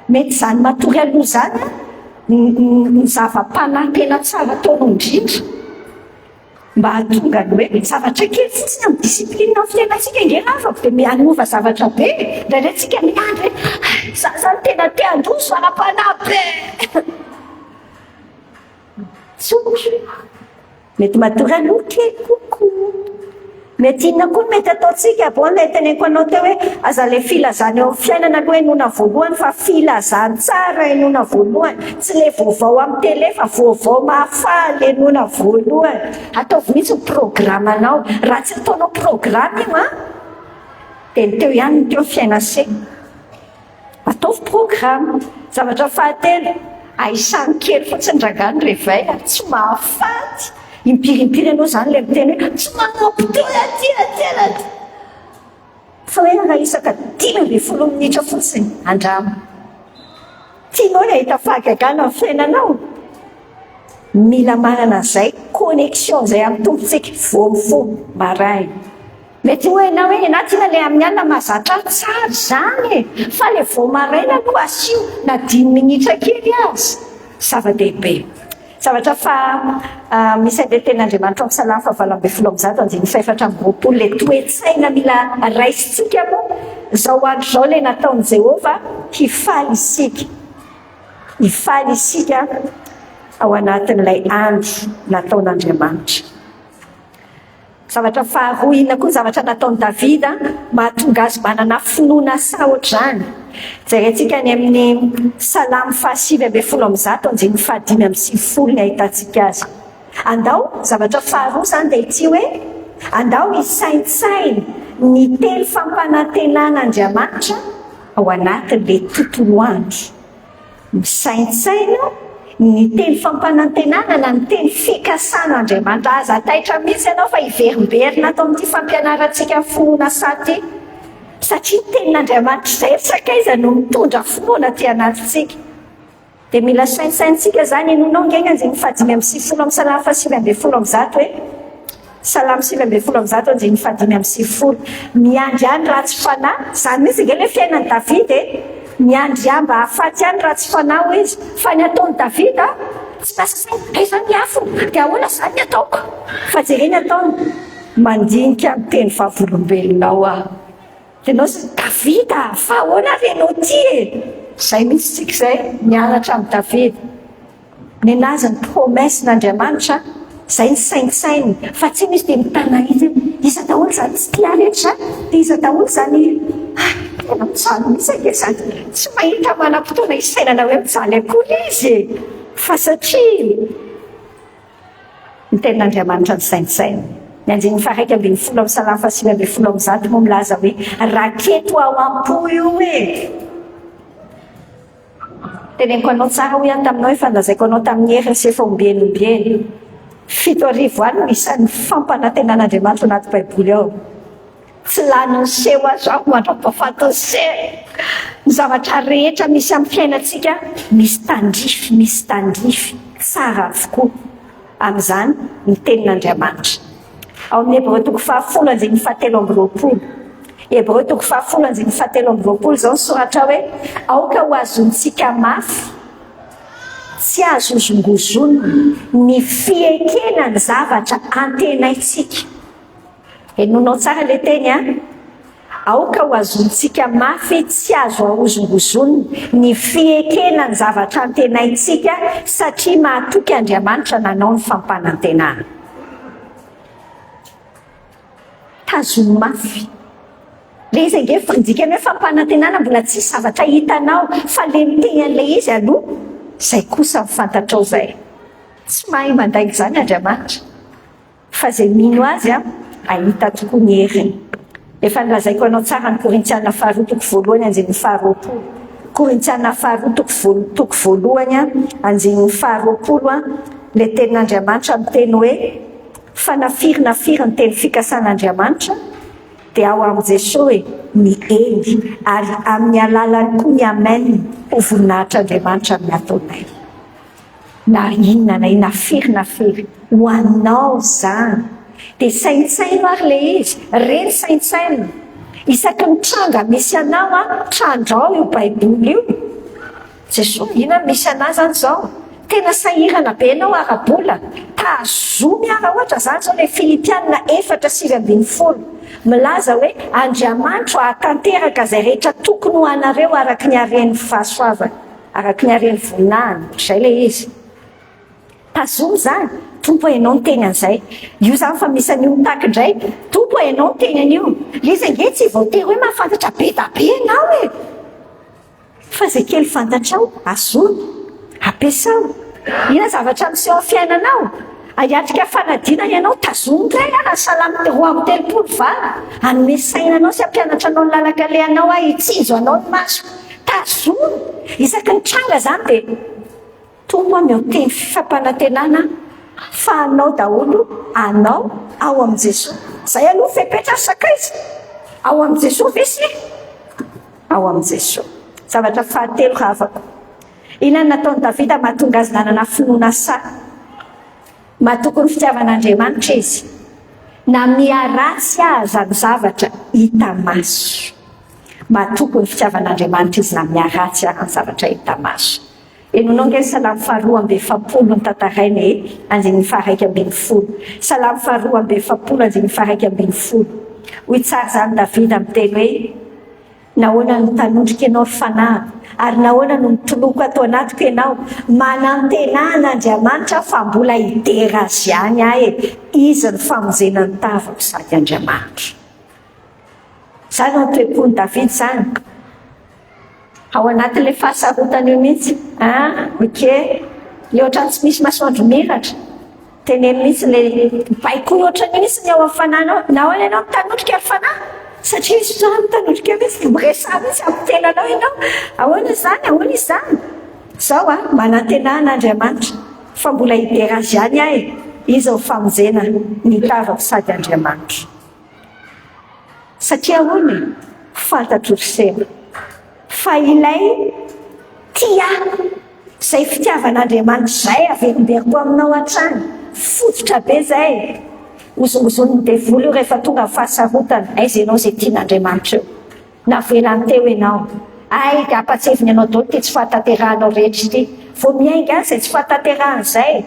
Mety izany matory aloha izany ny zava-panahy tena tsara ataonao indrindra. Mba hahatonga ny hoe zavatra kely fotsiny amin'ny disiplinina fitenantsika indrena afaka dia mianova zavatra be. Indraindray tsika miandry zany tena te handroso ara-panahy be. Tsotro. Mety matory aloha kely kokoa. Mety inona koa mety ataontsika le teneniko anao teo hoe aza le filazana eo amin'ny fiainana aloha enona voalohany fa filazana tsara enona voalohany. Tsy le vaovao amin'ny télé fa vaovao mahafaly enona voalohany. Ataovy mihitsy ny programanao. Raha tsy ataonao programa io dia ny teo ihany ny teo fiainasena. Ataovy programa. Zavatra fahatelo, aisany kely fotsiny rangano réveil tsy mahafaty. Impirimpiry ianao izany le miteny hoe tsy manampy tena. Fa hoe raha isaka 10 minitra fotsiny andramo. Tianao le ahita fahagagana amin'ny fiainanao. Mila manana izay connexion izay amin'ny tompontsika vao mifoha maraina. Mety hoe ianao hoe na tiana le amin'ny alina mahazatra tsara izany fa le vao maraina no asio na 10 minitra kely azy. Zava-dehibe. Zavatra fa misy an'ilay tenin'Andriamanitra amin'ny Salamy 8:24 le toe-tsaina mila raisitsika moa zao andro zao le nataon'i Jehova hifaly isika ao anatin'ilay andro nataon'Andriamanitra. Zavatra faharoa inona koa zavatra nataon'i Davida mahatonga azy manana finoana asa ohatr'izany. Jerentsika ny amin'ny Salamy 5:1-5:5 ny ahitantsika azy. Andao zavatra faharoa zany dia ity hoe andao isaintsainy ny teny fampanantenan'Andriamanitra ao anatin'ilay tontolo andro. Misaintsaina ny teny fampanantenana na ny teny fikasan'Andriamanitra. Aza taitra mihitsy ianao fa hiverimberina atao amin'ity fampianarantsika finoana saty, satria ny tenin'Andriamanitra izay sakaiza no mitondra finoana aty anatintsika. Dia mila saintsaintsika zany enonao ngena ny 5:6 amin'ny Salamy 5:20 hoe Salamy 5:20 miandry any ratsy fanahy. Zany mihitsy nge le fiainan'i Davida miandry mba hahafaty any ratsy fanahy ho izy. Fa ny ataon'i Davida tsy masasaina ny afo dia ahoana zany ny ataoko, fa jereny ataony mandinika amin'ny teny vavolombelonao aho. Tenao sy Davida fa ahoana renao ty e. Zay mihitsy tsika izay mianatra amin'ny Davida. Ny anazy ny promessin'Andriamanitra zay ny saintsainy, fa tsy misy dia mitana izy iza daholo zany tsy tia rehetra dia iza daholo zany tena mijaly mihitsy ange zany tsy mahita manam-potoana isainana hoe mijaly akory izy e. Fa satria ny tenin'Andriamanitra ny saintsainy. Ny 1:20 amin'ny Salamy 5:20 moa milaza hoe raketo ao am-po io e. Teneniko anao tsara ho ihany taminao fandazaiko anao tamin'ny herin'ny sefaombieny 7 any misy ny fampanantenan'Andriamanitra anaty Baiboly ao. Tsy lany ny seho azo aho mandram-pahafatony seho. Ny zavatra rehetra misy amin'ny fiainantsika misy tandrify tsara avokoa amin'izany ny tenin'Andriamanitra. Ao amin'ny Hébreux 10:17 Hébreux 10:17 zao soratra hoe aoka ho azontsika mafy tsy azo zongozonina ny fiekena ny zavatra antenaitsika. Enonao tsara le teny a. Aoka ho azontsika mafy tsy azo ahozongozonina ny fiekena ny zavatra antenaitsika satria mahatoky Andriamanitra nanao ny fampanantenana. Tazomy mafy. Le izy ange findikany hoe fampanantenana mbola tsy zavatra hitanao fa le miteny an'ilay izy aloha zay kosa mifantatrao zay. Tsy mahay mandaiky zany Andriamanitra fa zay mino azy a ahita tokoa ny heriny. Efa nilazaiko anao tsara ny Korintiana 2:20 Korintiana 2:20 le tenin'Andriamanitra miteny hoe fanafiry ny teny fikasan'Andriamanitra dia ao amin'ny Jesosy ny ely ary amin'ny alalany koa ny amen ho voninahitr'Andriamanitra amin'ny ataonay. Na inona na inafiry ho anao zany dia saintsaino ary le izy reny saintsaino. Isaky ny tranga misy anao a trandrao io Baiboly io. Jesosy inona misy anazy zany zao tena sahirana be anao arabola tazomy ara ohatra zany zao le Filipianina 4:20 milaza hoe Andriamanitra ahatanteraka zay rehetra tokony ho anareo araky ny haren'ny fahasoavana, araky ny haren'ny voninahiny. Zay le izy tazomy zany. Tompo hainao ny teny an'izay. Io zany fa misy an'io takindray tompo hainao ny teny an'io. Le izy ange tsy voatery hoe mahafantatra be da be ianao e. Fa zay kely fantatrao azony ampiasao. Ina zavatra miseho amin'ny fiainanao ahiatrika fanadina ianao tazomy ndray na Salamy 3:30 anome sainanao sy ampianatra anao ny lalakalehanao a hitsinjo anao ny maso tazomy. Isaky ny tranga zany dia tompo ameo teny fampanantenana fa anao daholo anao ao amin'ny Jesosy. Zay aloha fepetra sakaiza ao amin'ny Jesosy visy ao amin'ny Jesosy. Zavatra fahatelo havako. Inona nataon'i Davida mahatonga azy nanana finoana sa mahatoky ny fitiavan'Andriamanitra izy na miaratsy aza ny zavatra hita maso. Mahatoky ny fitiavan'Andriamanitra izy na miaratsy aza ny zavatra hita maso. Enonao nge Salamy 2:70 ny tantarainy 1:20 Salamy 2:70 1:20 hoy tsara zany Davida miteny hoe nahoana no tanondrika ianao ry fanahy, ary nahoana no mitoloko atao anatiko ianao. Manantenana Andriamanitra fa mbola hidera azy ihany ahy e. Izy ny famonjenany tavako sady Andriamanitra. Zany no toe-pony David zany. Ao anatin'ilay fahasarotana io mihitsy. Ok, le ohatrany tsy misy masoandro miratra. Teneny mihitsy le baikoa ohatrany mihitsy ny ao amin'ny fananao. Nahoana ianao mitanondrika ry fanahy? Satria izy zany mitanondrika mihitsy, miresah mihitsy amin'ny tenanao ianao. Ahoana zany? Ahoana izany? Zao manantenana Andriamanitra fa mbola hidera azy ihany ahy. Izy ny famonjena ny tavako sady Andriamanitra. Satria ahoana? Fantatro ry sena fa ilay tia izay fitiavan'Andriamanitra izay averimberiko aminao hatrany, fototra be izay. Ozongozon'ny devoly io rehefa tonga ny fahasarotana, aiza ianao izay tian'Andriamanitra eo, navelany teo ianao. Ay, dia ampatseviny ianao daholo ty tsy fahataterahanao rehetra ty. Vao miainga izay tsy fahataterahan' izay,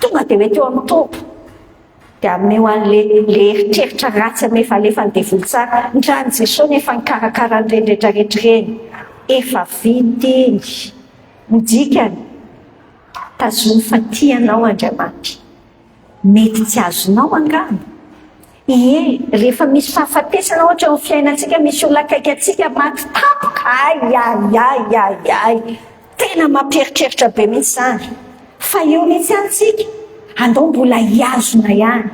tonga dia hoe teo amin'ny tompo. Dia amin'ny ho an'le eritreritra ratsy anefa alefa ny devoly tsara. Ndrany Jesosy nefa nikarakara an'ireny rehetrarehetra ireny. Efa vita iny, midikany, tazony fa tianao Andriamanitra. Mety tsy azonao angamba. Ie, rehefa misy fahafatesana ohatra amin'ny fiainantsika, misy olona akaiky antsika maty tapoka, ay, tena mampieritreritra be mihitsy zany. Fa eo mihitsy antsika, andao mbola hiazona ihany.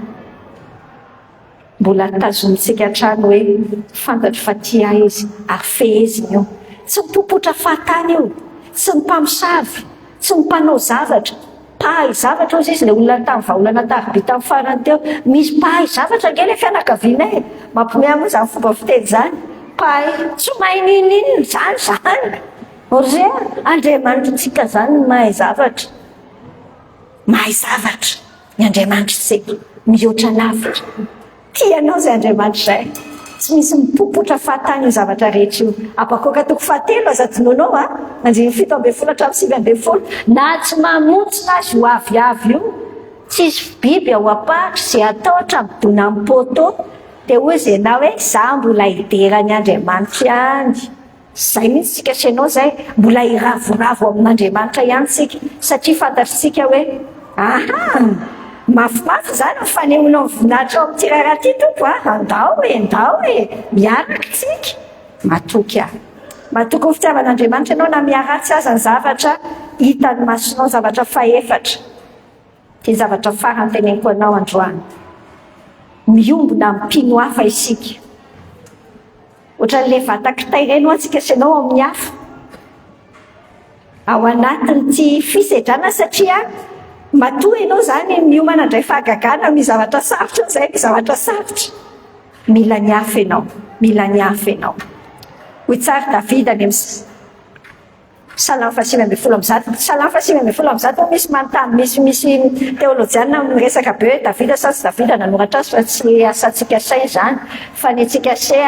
Mbola tazonitsika hatrany hoe fantatro fa tia izy, ary feheziny io. Tsy mipopotra fahatany io, tsy mipamosavy, tsy mimpanao zavatra. Pahay zavatra ozy izy, le olona tamin'ny vahaolana tariby tamin'ny farany teo, misy pahay zavatra nge le fianakavianay. Mampimehy moa zany fomba fiteny zany. Pahay, tsy mahay ninino zany. Ozy Andriamanitra zany mahay zavatra. Mahay zavatra. Ny Andriamanitra tsika, mihoatra lavitra. Tianao zay Andriamanitra zay. Tsy misy mipopotra fahatany io zavatra rehetra io. Abakoka toko 7 aza dinonao Andiny 7-9 na tsy mamontsy na azy ho aviavy io, tsisy biby ao apahatra zay atao hatramidona amin'ny poto. Dia hoy izy ianao hoe za mbola hiderany Andriamanitra ihany. Zay mihitsy tsika senao zay, mbola hiravoravo amin'Andriamanitra ihany tsika, satria fantatritsika hoe mafimafy zany mifanehona voninahitra ao amin'ity raha ty tompo andao miaraka tsika. Matoky matoky ny fitiavan'Andriamanitra ianao na miaratsy aza ny zavatra hitany masonao, zavatra fahefatra. Ty zavatra farany teneniko anao androany, miombona mpino hafa isika. Ohatran'le vata kitay ireny antsika senao amin'ny hafa ao anatin'ity fisedrana, satria matoa ianao zany miomana indray fahagagana amin'ny zavatra sarotra zay, zavatra sarotra. Mila ny hafa ianao. Hoy tsara David any amin'ny Salamo 5:10 misy manontany, misy teolojiana miresaka be hoe Davida sa tsy Davida nanoratra azy, fa tsy asantsika say zany, fa ny antsika say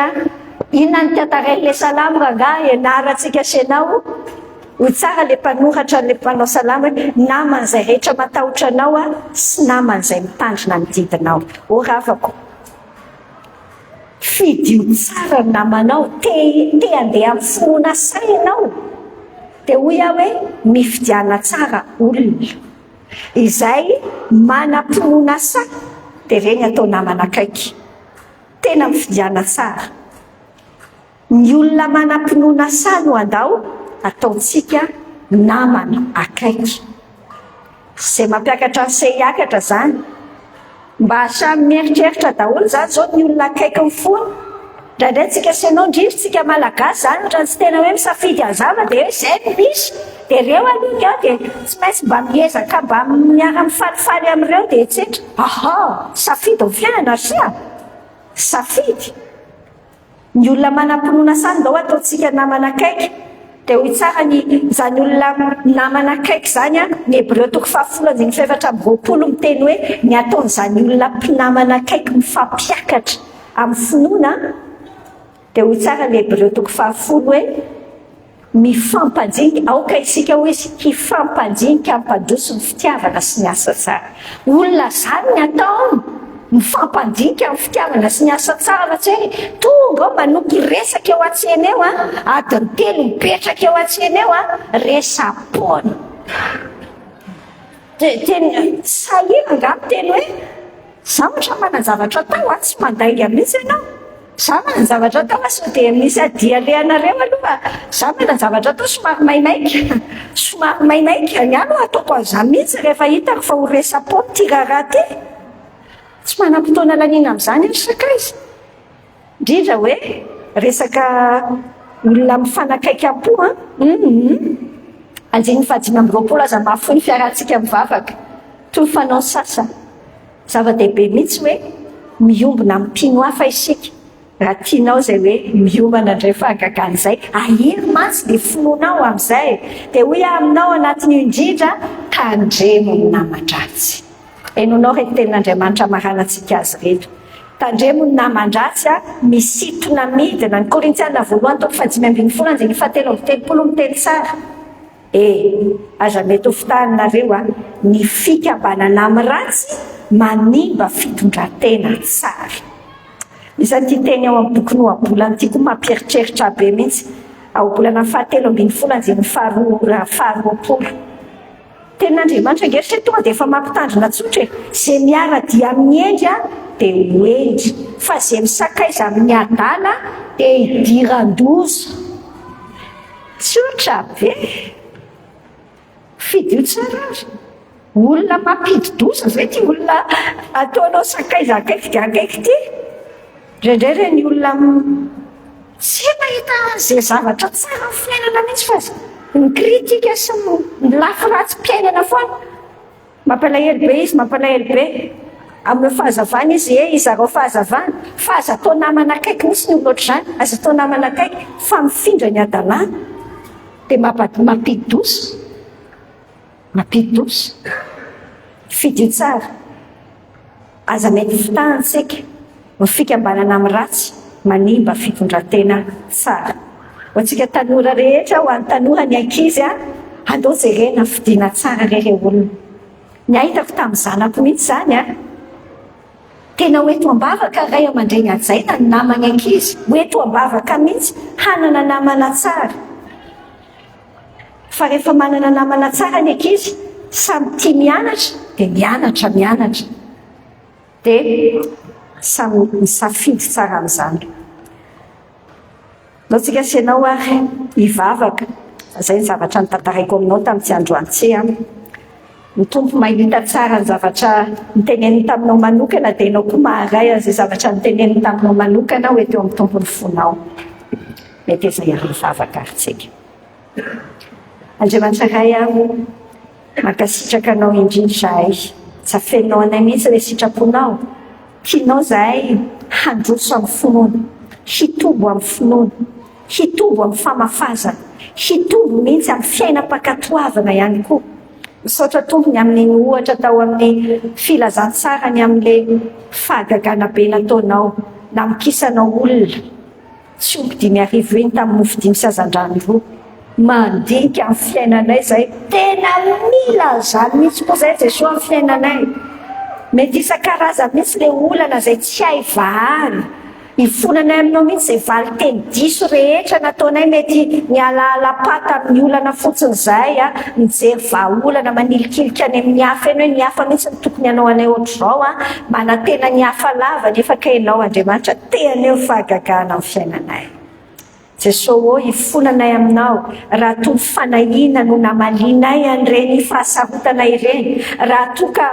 inona ny tiatarehan'le salamo rangahy ianarantsika senao. Hoy tsara le mpanoratra, le mpanao salamo hoe naman'izay rehetra matahotra anao sy naman'izay mitandrina ny didinao. O ravako, fidio tsara ny namanao, te andeha amin'ny finoana say ianao. Dia hoy aho hoe mifidiana tsara olona izay manam-pinoana say, dia ireny atao namana akaiky. Tena mifidiana tsara. Ny olona manam-pinoana say no andao ataontsika namana akaiky. Izay mampiakatra an'izay hiakatra zany, mba samy mieritreritra daholo zany zao ny olona akaiky ny fony. Ndraindray tsika senao indrindra tsika malagasy zany, ohatrany tsy tena hoe misafidy an'zava dia hoe zay no misy, dia ireo aloha dia tsy maintsy mba miezaka mba miara-mifalifaly amin'ireo dia etsetra. Safidy ny fiainana sia, safidy. Ny olona manam-pinoana say ndao ataontsika namana akaiky. Dia hoy tsara zany olona namana akaiky zany ny Hebreo 10:24 miteny hoe ny ataon'izany olona mpinamana akaiky mifampiakatra amin'ny finoana. Dia hoy tsara ny Hebreo 10:10 hoe mifampanjinika, aoka isika hoe hifampanjinika, hampandroso ny fitiavana sy ny asa tsara. Olona zany ny ataony mifampandinika amin'ny fitiavana sy ny asa tsara fa tsy hoe tonga ao manopy resaka eo an-tsena eo adiny telo mipetraka eo an-tsena eo resapona teny sahira angamy teny hoe zavatra manan-zavatra tao tsy mandainga mihitsy ianao za manan-zavatra tao so dia misy adia lehanareo aloha za manan-zavatra tao somary maimaika ny ano ataoko aza mihitsy rehefa hitako fa ho resapona ty raha ty tsy manam-potoana lanina amin'izany resaka izy indrindra hoe resaka olona mifanakaiky-po anjiny fahadimy amby roapolo aza mahafoy ny fiarahantsika mivavaka toy fanao sasa zava-dehibe mihitsy hoe miombona mpino hafa isika raha tianao zay hoe miomana indray fahagagan' izay ahiry mantsy dia fononao amin'izay dia hoy aminao anatin'io indrindra tandremo ny naman-dratsy hainonao reto tenin'Andriamanitra maranantsika azy reto tandremo ny naman-dratsy misitona midina ny Korintiana voalohany toko fahadimy ambin'ny folo andiny fahatelo amby telopolo miteny tsara aza mety ho fitaninareo ny fikambanana amin'ny ratsy manimba fitondran-tena tsara isan'ity teny ao amin'ny boky Noabolana ity koa mampieritreritra be mihitsy aobolana fahatelo ambin'ny folo andiny faharoapolo tenin'Andriamanitra angetra tonga dia efa mampitandrina tsotra zay miara dia miendry dia hoendry fa zay misakaiza amin'ny adala dia hidiran-doza tsotra be fidio tsara azy olona mampidi-doza zay ty olona ataonao sakaiza akaiky dia akaiky ty indraindray reny olona tsy mahita zay zavatra tsara ny fiainana mihitsy fa ny kritika sy ny lafy ratsy mpiainana foana mampalahelo be izy mampalahelo be amin'ny fahazavana izy izy arao fahazavana fa aza atao namana akaiky misy ny oloatra zany aza atao namana akaiky fa mifindra ny adalana dia mampidi-doza fidio tsara aza mety fitahantsika ny fikambanana amin'ny ratsy manimba fitondran-tena tsara ho antsika tanora rehetra ho an'ny tanora ny ankizy andao jerena fidiana tsara rereo olona ny ahitako tamin'ny zanako mihitsy zany tena hoeto ambavaka ray aman-dreny ajaina ny namany ankizy hoeto ambavaka mihitsy hanana namana tsara fa rehefa manana namana tsara ny ankizy samy tia mianatra dia mianatra dia samy misafidy tsara amin'izany loantsika sianao hivavaka zay ny zavatra nitantaraiko aminao tamin'ity androantsy ny tompo mahita tsara ny zavatra niteneniny taminao manokana dia ianao koa maharay zay zavatra niteneniny taminao manokana hoe teo amin'ny tompony fonao mety ezay hivavaka aritsika Andriamanitra ray makasitraka anao indrindra zahay tsafenao anay mihitsy ilay sitraponao tianao zahay handroso amin'ny finoana hitobo amin'ny finoana hitobo amin'ny famafazana hitobo mihitsy amin'ny fiainam-pakatoavana ihany koa misaotra tompony amin'ny ohatra tao amin'ny filazantsarany amin'ilay fahagagana be nataonao na mikisanao olona tsy omby 5 iny tamin'ny mofo 5 sy azan-drano roa mandinika amin'ny fiainanay zay tena mila zany mihitsy koa zay Jesosy amin'ny fiainanay mety isan-karazany mihitsy le olana zay tsy hay vahary ifonanay aminao mihitsy zay valy teny diso rehetra nataonay mety ny alaala-pata amin'ny olana fotsiny zay mijery vahaolana manilikilika any amin'ny hafa eny hoe ny hafa mihitsy ny tokony anao anay ohatr'izao manantena ny hafa lava nefa ka ianao Andriamanitra teaneo fahagagana amin'ny fiainanay Jesosy ifonanay aminao raha toa fanahina no namalinay an'ireny fahasarotanay ireny raha toa ka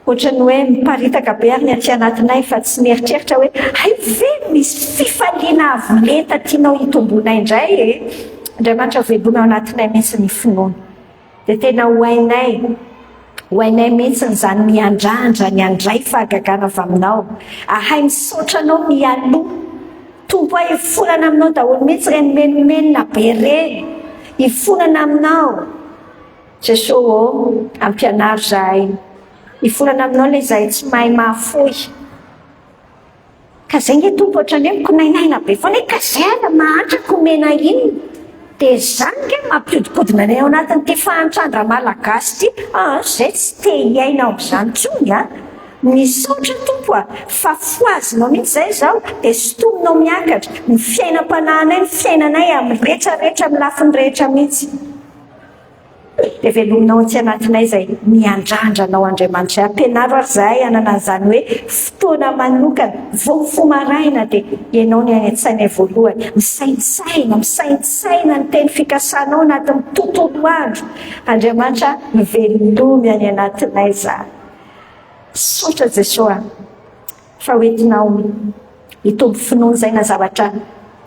ohatrany hoe miparitaka be ary ny aty anatinay fa tsy mieritreritra hoe hay ve misy fifaliana avolenta tianao hitombonay indray Andriamanitra velomina ao anatinay mihitsy ny finoana dia tena hoainay mihitsy nyzany miandrandra ny andray fahagagana avy aminao ahay misaotra anao mialoha tompo ahy ifonana aminao daholo mihitsy reny menomenona be reny ifonana aminao Jesosy ampianaro zahay ifonana aminao ilay zahay tsy mahay mahafoy ka zay nge tompo ohatrany hoe mikonainaina be foana hoe ka zay ala mahatraka omena iny dia zany nge mampiodipodina anay ao anatin'ity fahantrandra malagasy ity zay tsy te hiaina ao amin'izany tsony misaotra tompo fa foazinao mihitsy zay zao dia sotominao miakatra ny fiainam-panahinay ny fiainanay amin'ny rehetrarehetra amin'ny lafiny rehetra mihitsy. Dia velominao atsy anatinay zay miandrandranao Andriamanitra. Ampianaro ary zahay hanana an'izany hoe fotoana manokana vao fomaraina dia ianao ny any an-tsainay voalohany, misainsaina ny teny fikasanao anatin'ny tontolo andro. Andriamanitra mivelomy any anatinay zany. Sotra Jesosy fa hoentinao hitombo finoana izay na zavatra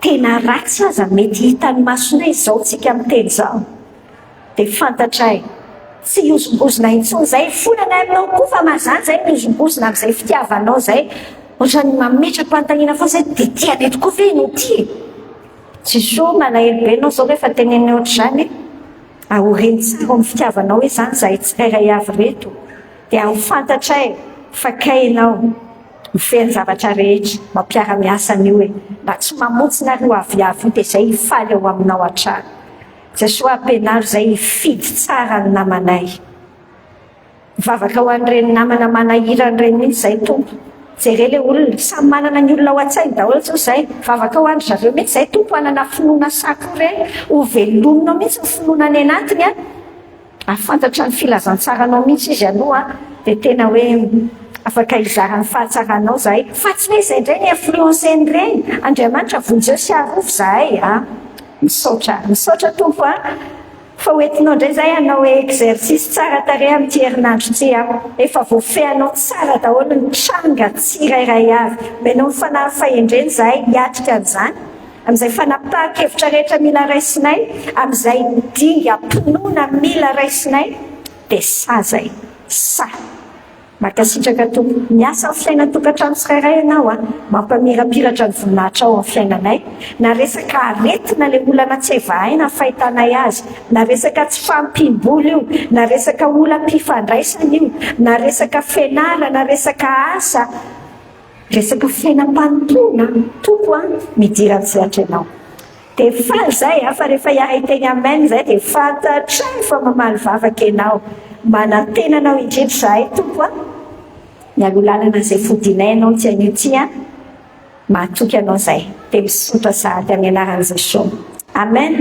tena ratsy aza mety hitan'ny masonay izao tsika miteny izao. Dia fantatray tsy hiozongozona intsony zay fonanay aminao koa fa mazany zay miozongozona amin'izay fitiavanao zay ohatrany mametra-panontaniana fa zay dia tiany tokoa ve no tia. Jesosy malahelo be anao zao rehefa tenenay ohatr'izany ahoreny tsara amin'ny fitiavanao hoe zany zahay tsirairay avy reto. Dia aho fantatray fa kainao mifehy zavatra rehetra mampiara-miasa an'io hoe na tsy mamontsynareo aviavy dia zay hifaly ao aminao hatrany. Jesosy ampianaro zay hifidy tsara ny namanay. Mivavaka ho an'ireny namana manahirana ireny mihitsy zay tompo. Jereo ilay olona samy manana ny olona ao an-tsainy daholo tsao zay mivavaka ho an zareo mihitsy zay tompo hanana finoana sako ireny ho velominao mihitsy ny finoana any anatiny afantatra ny filazantsaranao mihitsy izy aloha dia tena hoe afaka hizarany fahatsaranao zahay fa tsy hoe izay indray ny influenceny ireny. Andriamanitra vonjeo sy arofo zahay misaotra tompo fa hoentinao indray zay hanao exercice tsara tarehy amin'ity herinandro ity efa voafehanao tsara daholo ny tranga tsirairay avy menao ny fanahy fahendreny zahay hiatrika an'izany amin'izay fanapahan-kevitra rehetra mila raisinay amin'izay dinga mpinoana mila raisinay dia zay makasitraka tompo miasa amin'ny fiainana-tokantrano tsirairay ianao mampamirapiratra ny voninahitra ao amin'ny fiainanay na resaka aretina ilay olana tsy evahaina ny fahitanay azy na resaka tsy fampim-bola io na resaka olam-pifandraisana io na resaka fianarana na resaka asa resaka fiainam-panontona tompo midira amin'izay ianao. Dia faly zay fa rehefa hiahaiteny amen zay dia fantatray fa mamaly vavaka ianao manantena anao indrindra zahay tompo mialo lalana izay fodinay anao ty an'io ty mahatoky anao zay dia misotra sahady amin'ny anaran'i Jesosy. Amen.